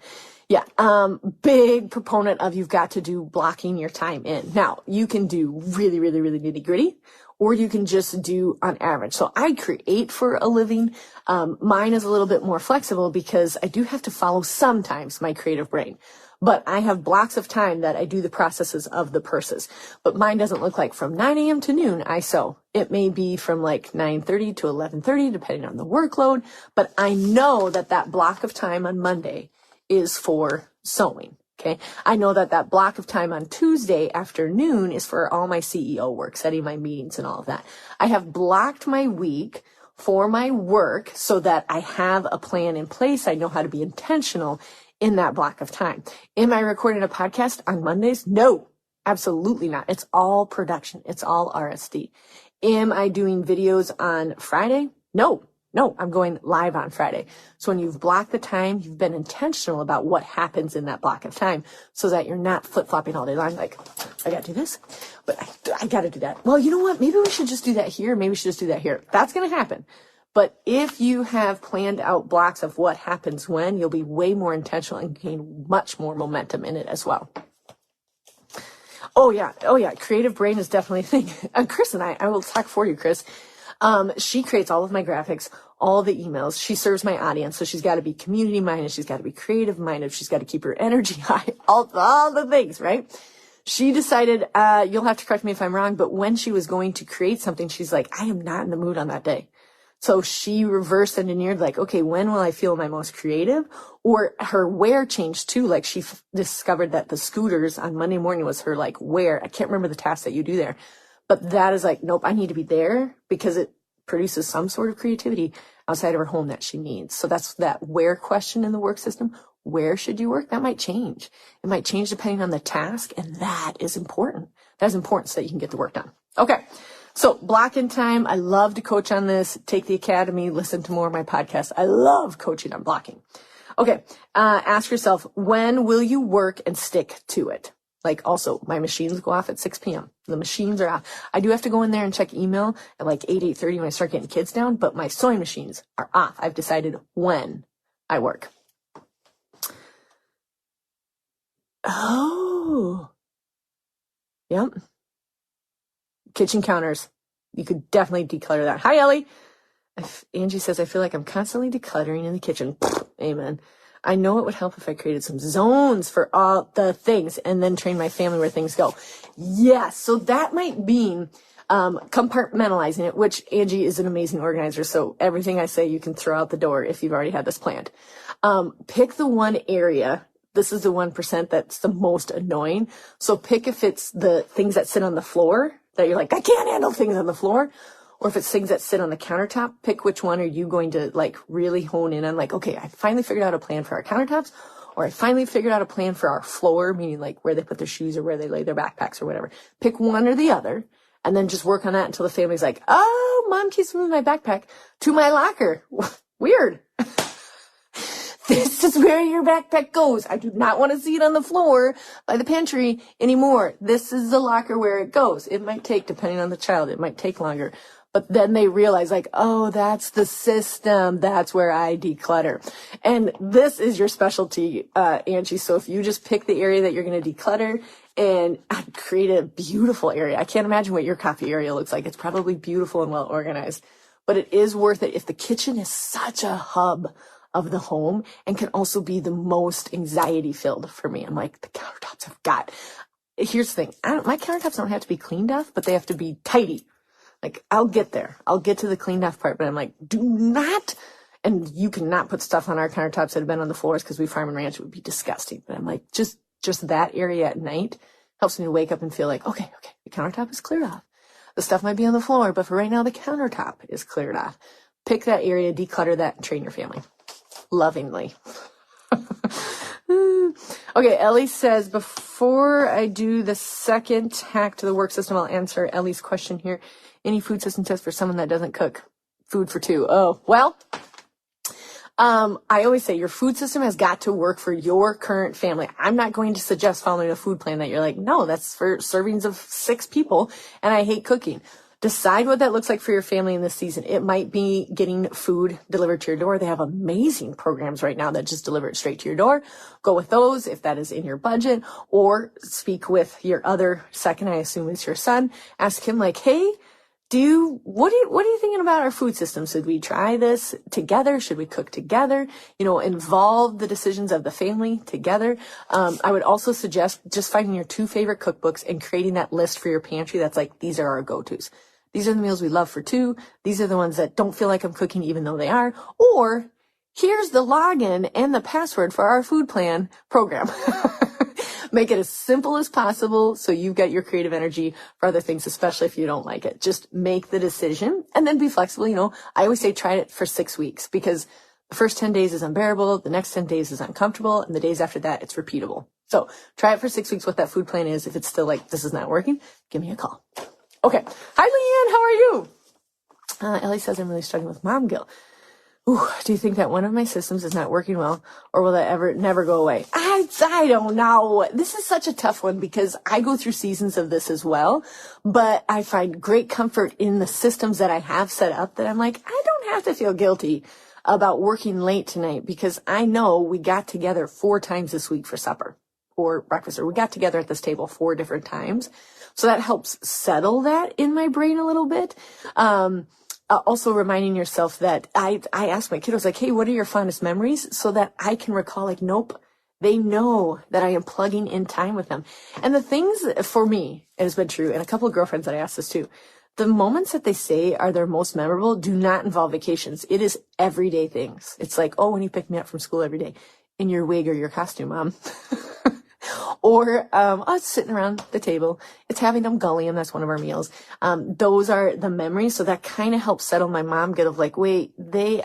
Big proponent of you've got to do blocking your time in. Now, you can do really, really, really nitty gritty, or you can just do on average. So I create for a living. Mine is a little bit more flexible because I do have to follow sometimes my creative brain. But I have blocks of time that I do the processes of the purses. But mine doesn't look like from 9 a.m. to noon I sew. It may be from like 9:30 to 11:30, depending on the workload. But I know that that block of time on Monday is for sewing. Okay. I know that that block of time on Tuesday afternoon is for all my CEO work, setting my meetings and all of that. I have blocked my week for my work so that I have a plan in place. I know how to be intentional in that block of time. Am I recording a podcast on Mondays? No, absolutely not. It's all production. It's all RSD. Am I doing videos on Friday? No, No, I'm going live on Friday. So when you've blocked the time, you've been intentional about what happens in that block of time so that you're not flip-flopping all day long. Like, I got to do this, but I got to do that. Well, you know what? Maybe we should just do that here. Maybe we should just do that here. That's going to happen. But if you have planned out blocks of what happens when, you'll be way more intentional and gain much more momentum in it as well. Oh yeah. Creative brain is definitely a thing. And Chris and I will talk for you, Chris. She creates all of my graphics, all the emails. She serves my audience. So she's got to be community minded. She's got to be creative minded. She's got to keep her energy high, all the things, right? She decided, you'll have to correct me if I'm wrong, but when she was going to create something, she's like, I am not in the mood on that day. So she reverse engineered, like, okay, when will I feel my most creative? Or her wear changed too. Like she discovered that the scooters on Monday morning was her like wear. I can't remember the task that you do there. But that is like, nope, I need to be there because it produces some sort of creativity outside of her home that she needs. So that's that where question in the work system. Where should you work? That might change. It might change depending on the task. And that is important. That is important so that you can get the work done. Okay. So block in time. I love to coach on this. Take the academy. Listen to more of my podcasts. I love coaching on blocking. Okay. Ask yourself, when will you work and stick to it? Like also, my machines go off at 6 p.m. The machines are off. I do have to go in there and check email at like 8:30 when I start getting kids down, but my sewing machines are off. I've decided when I work. Oh. Yep. Kitchen counters. You could definitely declutter that. Hi, Ellie. Angie says, I feel like I'm constantly decluttering in the kitchen. Amen. I know it would help if I created some zones for all the things and then train my family where things go. Yes. So that might mean compartmentalizing it, which Angie is an amazing organizer. So everything I say, you can throw out the door if you've already had this planned. Pick the one area. This is the 1% that's the most annoying. So pick if it's the things that sit on the floor that you're like, I can't handle things on the floor. Or if it's things that sit on the countertop, pick which one are you going to like really hone in on. Like, okay, I finally figured out a plan for our countertops, or I finally figured out a plan for our floor, meaning like where they put their shoes or where they lay their backpacks or whatever. Pick one or the other and then just work on that until the family's like, oh, mom keeps moving my backpack to my locker. Weird. This is where your backpack goes. I do not want to see it on the floor by the pantry anymore. This is the locker where it goes. It might take, depending on the child, it might take longer. But then they realize like, oh, that's the system. That's where I declutter. And this is your specialty, Angie. So if you just pick the area that you're going to declutter and create a beautiful area. I can't imagine what your coffee area looks like. It's probably beautiful and well organized, but it is worth it if the kitchen is such a hub of the home and can also be the most anxiety filled for me. I'm like, the countertops I've got. Here's the thing. My countertops don't have to be cleaned off, but they have to be tidy. Like, I'll get there. I'll get to the cleaned off part, but I'm like, do not, and you cannot put stuff on our countertops that have been on the floors because we farm and ranch. It would be disgusting. But I'm like, just that area at night helps me to wake up and feel like, okay, the countertop is cleared off. The stuff might be on the floor, but for right now, the countertop is cleared off. Pick that area, declutter that, and train your family. Lovingly. Okay, Ellie says, before I do the second hack to the work system, I'll answer Ellie's question here. Any food system tips for someone that doesn't cook food for two? Oh, well, I always say your food system has got to work for your current family. I'm not going to suggest following a food plan that you're like, no, that's for servings of 6 people and I hate cooking. Decide what that looks like for your family in this season. It might be getting food delivered to your door. They have amazing programs right now that just deliver it straight to your door. Go with those if that is in your budget, or speak with your other second, I assume is your son. Ask him like, hey, what are you thinking about our food system? Should we try this together? Should we cook together? Involve the decisions of the family together. I would also suggest just finding your 2 favorite cookbooks and creating that list for your pantry. That's like, these are our go-tos. These are the meals we love for 2. These are the ones that don't feel like I'm cooking even though they are. Or here's the login and the password for our food plan program. Make it as simple as possible so you've got your creative energy for other things, especially if you don't like it. Just make the decision and then be flexible. I always say try it for 6 weeks because the first 10 days is unbearable, the next 10 days is uncomfortable, and the days after that, it's repeatable. So try it for 6 weeks, what that food plan is. If it's still like, this is not working, give me a call. Okay. Hi, Leanne. How are you? Ellie says, I'm really struggling with mom guilt. do you think that one of my systems is not working well, or will that never go away? I don't know. This is such a tough one because I go through seasons of this as well, but I find great comfort in the systems that I have set up that I'm like, I don't have to feel guilty about working late tonight because I know we got together 4 times this week for supper or breakfast, or we got together at this table 4 different times. So that helps settle that in my brain a little bit. Also reminding yourself that I ask my kiddos, like, hey, what are your fondest memories? So that I can recall, like, nope, they know that I am plugging in time with them. And the things for me, it has been true, and a couple of girlfriends that I asked this too, the moments that they say are their most memorable do not involve vacations. It is everyday things. It's like, oh, when you pick me up from school every day in your wig or your costume, Mom. Or, us sitting around the table. It's having them gullium. That's one of our meals. Those are the memories. So that kind of helps settle my mom get of like, wait,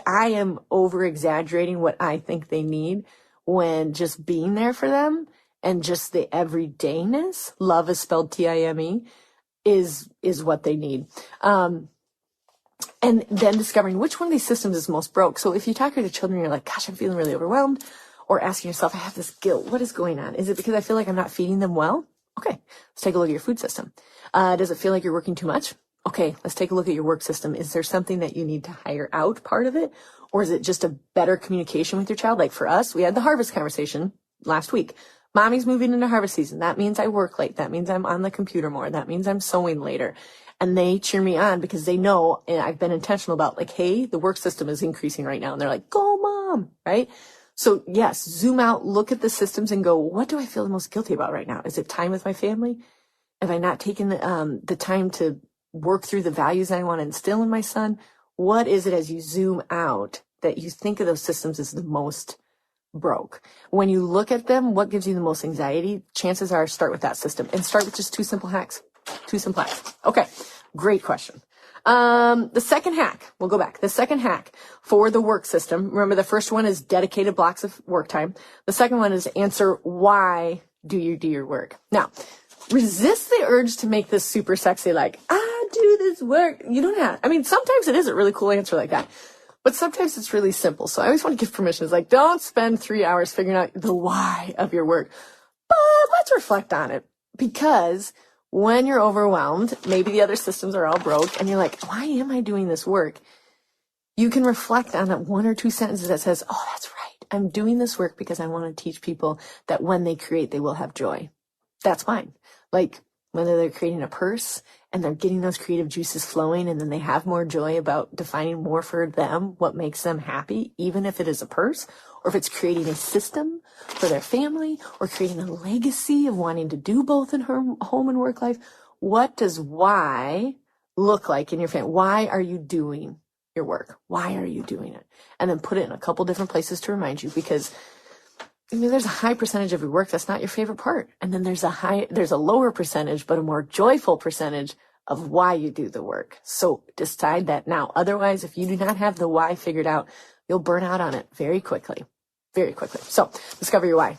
I am over exaggerating what I think they need when just being there for them and just the everydayness, love is spelled T-I-M-E, is what they need. And then discovering which one of these systems is most broke. So if you talk to your children, you're like, gosh, I'm feeling really overwhelmed. Or asking yourself, I have this guilt. What is going on? Is it because I feel like I'm not feeding them well? Okay, let's take a look at your food system. Does it feel like you're working too much? Okay, let's take a look at your work system. Is there something that you need to hire out part of it? Or is it just a better communication with your child? Like for us, we had the harvest conversation last week. Mommy's moving into harvest season. That means I work late. That means I'm on the computer more. That means I'm sewing later. And they cheer me on because they know, and I've been intentional about like, hey, the work system is increasing right now. And they're like, go Mom, right? So yes, zoom out, look at the systems and go, what do I feel the most guilty about right now? Is it time with my family? Have I not taken the time to work through the values that I want to instill in my son? What is it as you zoom out that you think of those systems as the most broke? When you look at them, what gives you the most anxiety? Chances are start with that system and start with just 2 simple hacks. 2 simple hacks. Okay, great question. The second hack, we'll go back. The second hack for the work system. Remember, the first one is dedicated blocks of work time. The second one is answer why do you do your work? Now, resist the urge to make this super sexy, like, I do this work. You don't have, I mean, sometimes it is a really cool answer like that, but sometimes it's really simple. So I always want to give permission. It's like, don't spend 3 hours figuring out the why of your work, but let's reflect on it because when you're overwhelmed, maybe the other systems are all broke and you're like, why am I doing this work? You can reflect on that 1 or 2 sentences that says, oh, that's right. I'm doing this work because I want to teach people that when they create, they will have joy. That's fine. Like whether they're creating a purse and they're getting those creative juices flowing and then they have more joy about defining more for them what makes them happy, even if it is a purse, or if it's creating a system for their family or creating a legacy of wanting to do both in her home and work life. What does why look like in your family? Why are you doing your work? Why are you doing it? And then put it in a couple different places to remind you, because I mean, there's a high percentage of your work that's not your favorite part. And then there's a lower percentage, but a more joyful percentage of why you do the work. So decide that now. Otherwise, if you do not have the why figured out, you'll burn out on it very quickly. Very quickly. So discover your why.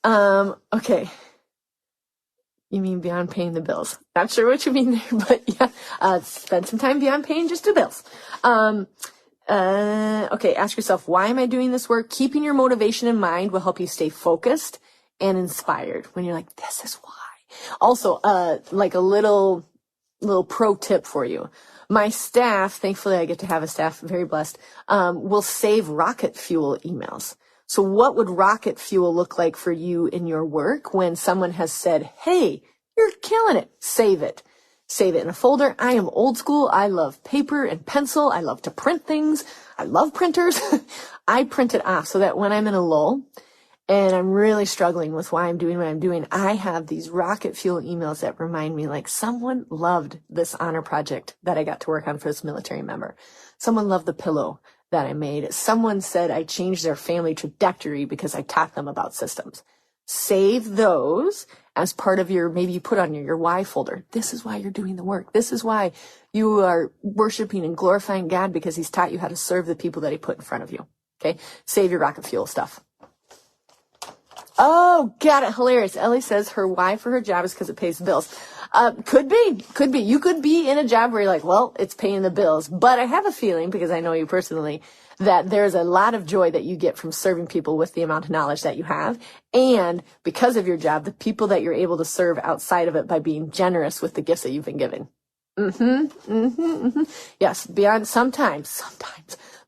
Okay. You mean beyond paying the bills? Not sure what you mean there, but yeah, spend some time beyond paying just the bills. Okay, ask yourself, why am I doing this work? Keeping your motivation in mind will help you stay focused and inspired when you're like, this is why. Also, like a little pro tip for you. My staff, thankfully I get to have a staff, very blessed, will save rocket fuel emails. So what would rocket fuel look like for you in your work when someone has said, hey, you're killing it, save it. Save it in a folder. I am old school. I love paper and pencil. I love to print things. I love printers. I print it off so that when I'm in a lull and I'm really struggling with why I'm doing what I'm doing, I have these rocket fuel emails that remind me, like, someone loved this honor project that I got to work on for this military member. Someone loved the pillow that I made. Someone said I changed their family trajectory because I taught them about systems. Save those as part of your, maybe you put on your why folder. This is why you're doing the work. This is why you are worshiping and glorifying God, because he's taught you how to serve the people that he put in front of you. Okay. Save your rocket fuel stuff. Oh, got it. Hilarious. Ellie says her why for her job is because it pays the bills. Could be. You could be in a job where you're like, well, it's paying the bills. But I have a feeling, because I know you personally, that there's a lot of joy that you get from serving people with the amount of knowledge that you have. And because of your job, the people that you're able to serve outside of it by being generous with the gifts that you've been given. Yes, beyond sometimes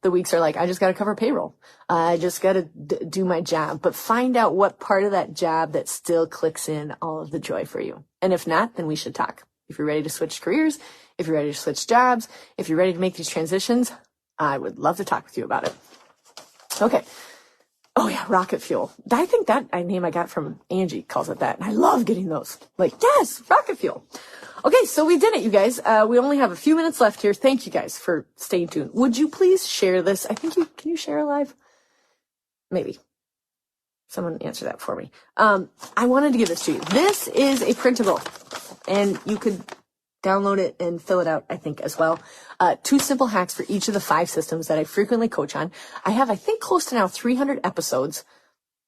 the weeks are like, I just got to cover payroll. I just got to do my job. But find out what part of that job that still clicks in all of the joy for you. And if not, then we should talk. If you're ready to switch careers, if you're ready to switch jobs, if you're ready to make these transitions, I would love to talk with you about it. Okay. Oh yeah, rocket fuel. I think that name I got from Angie calls it that. And I love getting those. Like, yes, rocket fuel. Okay, so we did it, you guys. We only have a few minutes left here. Thank you guys for staying tuned. Would you please share this? I think can you share live? Maybe. Someone answer that for me. I wanted to give this to you. This is a printable, and you could download it and fill it out, I think, as well. 2 simple hacks for each of the 5 systems that I frequently coach on. I have, I think, close to now 300 episodes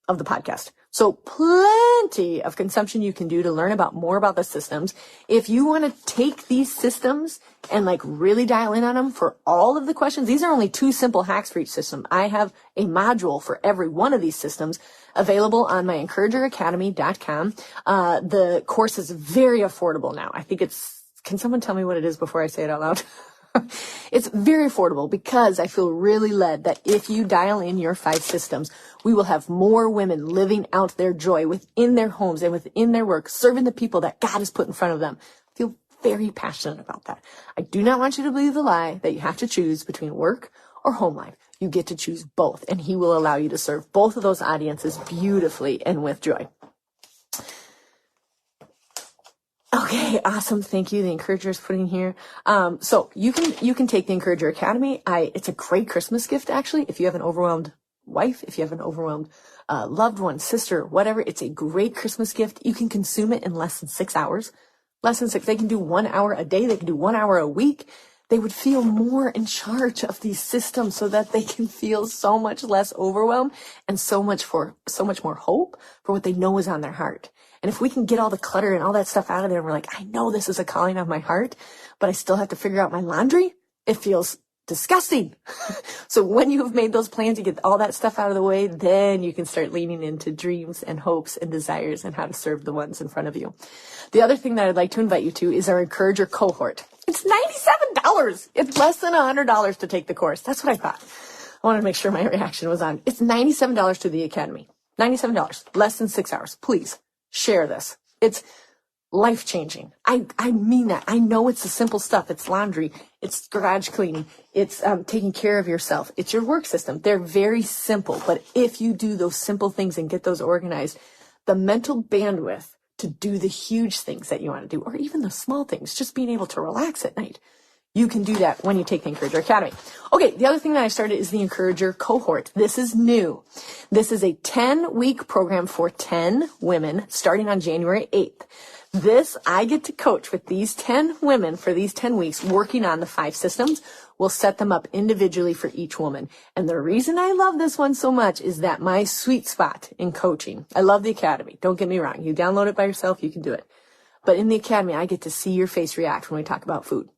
of the podcast. So plenty of consumption you can do to learn more about the systems. If you want to take these systems and like really dial in on them for all of the questions, these are only 2 simple hacks for each system. I have a module for every one of these systems available on my EncouragerAcademy.com. The course is very affordable now. I think can someone tell me what it is before I say it out loud? It's very affordable because I feel really led that if you dial in your 5 systems, we will have more women living out their joy within their homes and within their work, serving the people that God has put in front of them. I feel very passionate about that. I do not want you to believe the lie that you have to choose between work or home life. You get to choose both, and He will allow you to serve both of those audiences beautifully and with joy. Okay, awesome. Thank you. The Encourager is putting here. So you can take the Encourager Academy. It's a great Christmas gift, actually. If you have an overwhelmed wife, if you have an overwhelmed loved one, sister, whatever, it's a great Christmas gift. You can consume it in less than 6 hours. Less than 6. They can do 1 hour a day. They can do 1 hour a week. They would feel more in charge of these systems so that they can feel so much less overwhelmed and so much more hope for what they know is on their heart. And if we can get all the clutter and all that stuff out of there, and we're like, I know this is a calling of my heart, but I still have to figure out my laundry, it feels disgusting. So when you have made those plans, you get all that stuff out of the way, then you can start leaning into dreams and hopes and desires and how to serve the ones in front of you. The other thing that I'd like to invite you to is our Encourager Cohort. It's $97. It's less than $100 to take the course. That's what I thought. I wanted to make sure my reaction was on. It's $97 to the Academy. $97. Less than 6 hours. Please share this. It's life-changing. I mean that. I know it's the simple stuff. It's laundry. It's garage cleaning. It's taking care of yourself. It's your work system. They're very simple. But if you do those simple things and get those organized, the mental bandwidth to do the huge things that you want to do, or even the small things, just being able to relax at night, you can do that when you take the Encourager Academy. Okay, the other thing that I started is the Encourager Cohort. This is new. This is a 10-week program for 10 women starting on January 8th. This, I get to coach with these 10 women for these 10 weeks working on the 5 systems. We'll set them up individually for each woman. And the reason I love this one so much is that my sweet spot in coaching, I love the Academy. Don't get me wrong. You download it by yourself, you can do it. But in the Academy, I get to see your face react when we talk about food.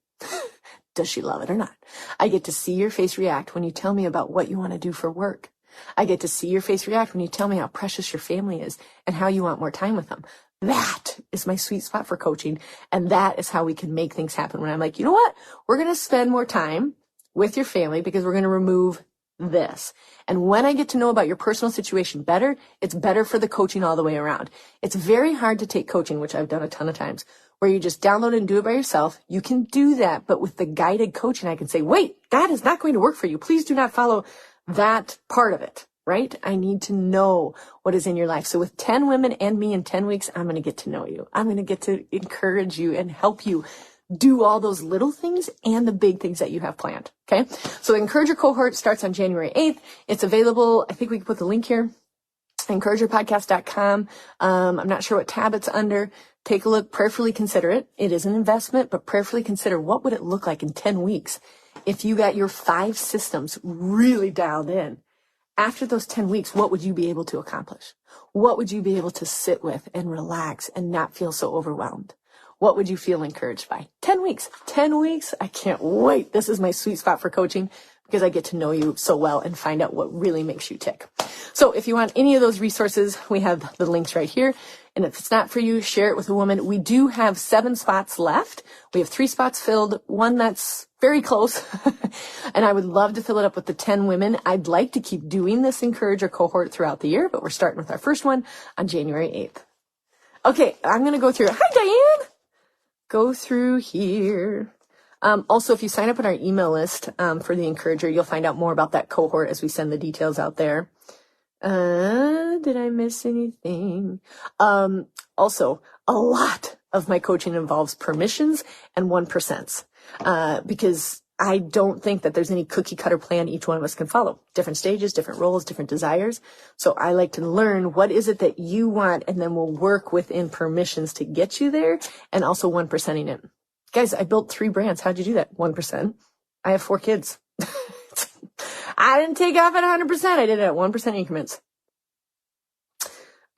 Does she love it or not? I get to see your face react when you tell me about what you want to do for work. I get to see your face react when you tell me how precious your family is and how you want more time with them. That is my sweet spot for coaching. And that is how we can make things happen. When I'm like, you know what? We're going to spend more time with your family because we're going to remove this. And when I get to know about your personal situation better, it's better for the coaching all the way around. It's very hard to take coaching, which I've done a ton of times, where you just download it and do it by yourself. You can do that, but with the guided coaching, I can say, wait, that is not going to work for you. Please do not follow that part of it, right? I need to know what is in your life. So with 10 women and me in 10 weeks, I'm going to get to know you. I'm going to get to encourage you and help you do all those little things and the big things that you have planned. Okay. So the Encourager Cohort starts on January 8th. It's available. I think we can put the link here. EncouragerPodcast.com. I'm not sure what tab it's under. Take a look, prayerfully consider it. It is an investment, but prayerfully consider what would it look like in 10 weeks if you got your 5 systems really dialed in. After those 10 weeks, what would you be able to accomplish? What would you be able to sit with and relax and not feel so overwhelmed? What would you feel encouraged by? 10 weeks. 10 weeks? I can't wait. This is my sweet spot for coaching because I get to know you so well and find out what really makes you tick. So if you want any of those resources, we have the links right here. And if it's not for you, share it with a woman. We do have 7 spots left. We have 3 spots filled, 1 that's very close. And I would love to fill it up with the 10 women. I'd like to keep doing this Encourager cohort throughout the year, but we're starting with our first one on January 8th. Okay, I'm going to go through. Hi, Diane. Go through here. Also, if you sign up on our email list for the Encourager, you'll find out more about that cohort as we send the details out there. Did I miss anything? Also, a lot of my coaching involves permissions and 1%, because I don't think that there's any cookie cutter plan each one of us can follow. Different stages, different roles, different desires. So I like to learn what is it that you want, and then we'll work within permissions to get you there, and also 1%ing it. Guys, I built 3 brands. How'd you do that? 1%. I have 4 kids. I didn't take off at 100%. I did it at 1% increments.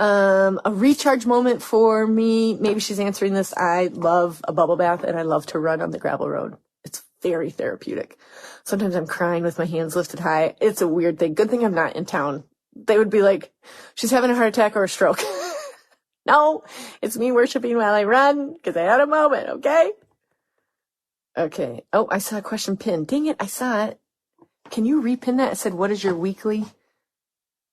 A recharge moment for me. Maybe she's answering this. I love a bubble bath and I love to run on the gravel road. It's very therapeutic. Sometimes I'm crying with my hands lifted high. It's a weird thing. Good thing I'm not in town. They would be like, she's having a heart attack or a stroke. No, it's me worshiping while I run because I had a moment. Okay. Okay. Oh, I saw a question pinned. Dang it. I saw it. Can you repin that? It said, what is your weekly?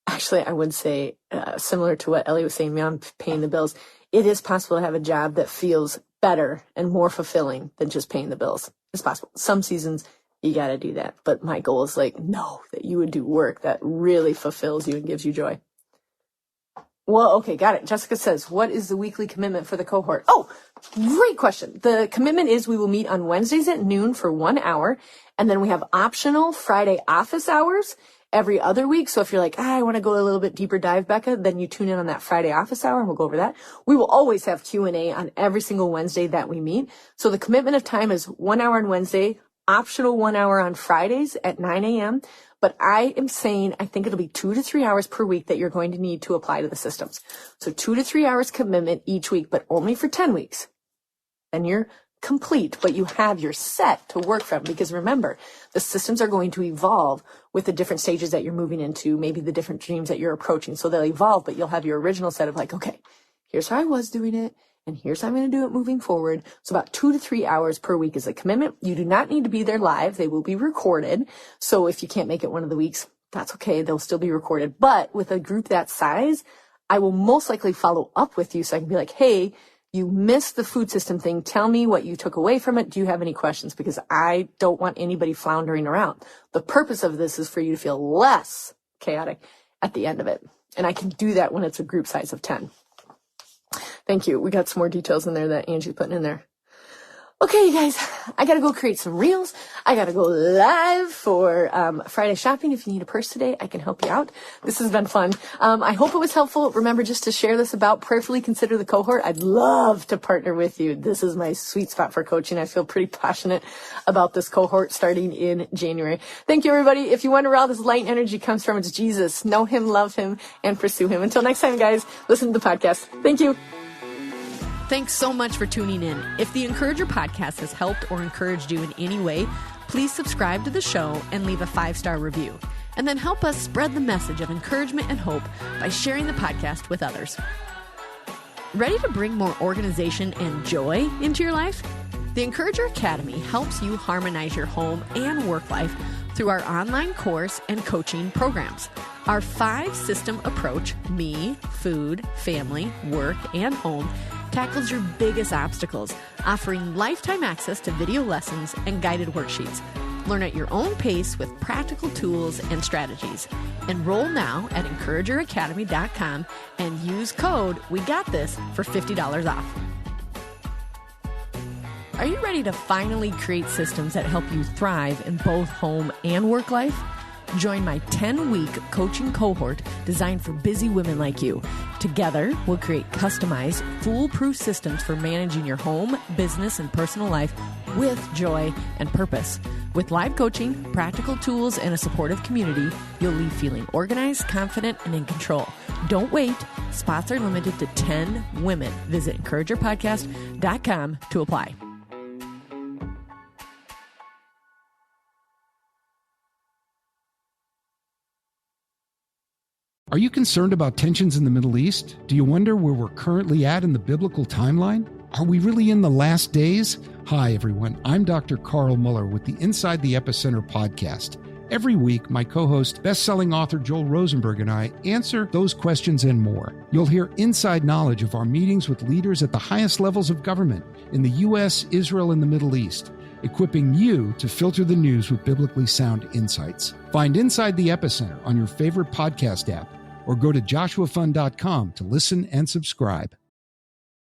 Actually, I would say, similar to what Ellie was saying, I'm paying the bills. It is possible to have a job that feels better and more fulfilling than just paying the bills. It's possible. Some seasons you got to do that. But my goal is that you would do work that really fulfills you and gives you joy. Well, okay, got it. Jessica says, what is the weekly commitment for the cohort? Oh, great question. The commitment is we will meet on Wednesdays at noon for 1 hour. And then we have optional Friday office hours every other week. So if you're like, I want to go a little bit deeper dive, Becca, then you tune in on that Friday office hour and we'll go over that. We will always have Q&A on every single Wednesday that we meet. So the commitment of time is 1 hour on Wednesday, optional 1 hour on Fridays at 9 a.m. But I am saying I think it'll be 2 to 3 hours per week that you're going to need to apply to the systems. So 2 to 3 hours commitment each week, but only for 10 weeks. Then you're complete, but you have your set to work from, because remember, the systems are going to evolve with the different stages that you're moving into, maybe the different dreams that you're approaching. So they'll evolve, but you'll have your original set of okay, here's how I was doing it, and here's how I'm going to do it moving forward. So about 2 to 3 hours per week is a commitment. You do not need to be there live. They will be recorded. So if you can't make it one of the weeks, that's okay. They'll still be recorded. But with a group that size, I will most likely follow up with you so I can be like, hey, you missed the food system thing. Tell me what you took away from it. Do you have any questions? Because I don't want anybody floundering around. The purpose of this is for you to feel less chaotic at the end of it. And I can do that when it's a group size of 10. Thank you. We got some more details in there that Angie's putting in there. Okay, you guys, I got to go create some reels. I got to go live for Friday shopping. If you need a purse today, I can help you out. This has been fun. I hope it was helpful. Remember just to share this about, prayerfully consider the cohort. I'd love to partner with you. This is my sweet spot for coaching. I feel pretty passionate about this cohort starting in January. Thank you, everybody. If you wonder where all this light energy comes from, it's Jesus. Know him, love him, and pursue him. Until next time, guys, listen to the podcast. Thank you. Thanks so much for tuning in. If the Encourager podcast has helped or encouraged you in any way, please subscribe to the show and leave a 5-star review. And then help us spread the message of encouragement and hope by sharing the podcast with others. Ready to bring more organization and joy into your life? The Encourager Academy helps you harmonize your home and work life through our online course and coaching programs. Our 5-system approach, me, food, family, work, and home, tackles your biggest obstacles, offering lifetime access to video lessons and guided worksheets. Learn at your own pace with practical tools and strategies. Enroll now at EncouragerAcademy.com and use code WeGotThis for $50 off. Are you ready to finally create systems that help you thrive in both home and work life? Join my 10-week coaching cohort designed for busy women like you. Together, we'll create customized, foolproof systems for managing your home, business, and personal life with joy and purpose. With live coaching, practical tools, and a supportive community, you'll leave feeling organized, confident, and in control. Don't wait. Spots are limited to 10 women. Visit EncouragerPodcast.com to apply. Are you concerned about tensions in the Middle East? Do you wonder where we're currently at in the biblical timeline? Are we really in the last days? Hi, everyone. I'm Dr. Carl Muller with the Inside the Epicenter podcast. Every week, my co-host, best-selling author Joel Rosenberg and I answer those questions and more. You'll hear inside knowledge of our meetings with leaders at the highest levels of government in the U.S., Israel, and the Middle East, equipping you to filter the news with biblically sound insights. Find Inside the Epicenter on your favorite podcast app or go to joshuafund.com to listen and subscribe.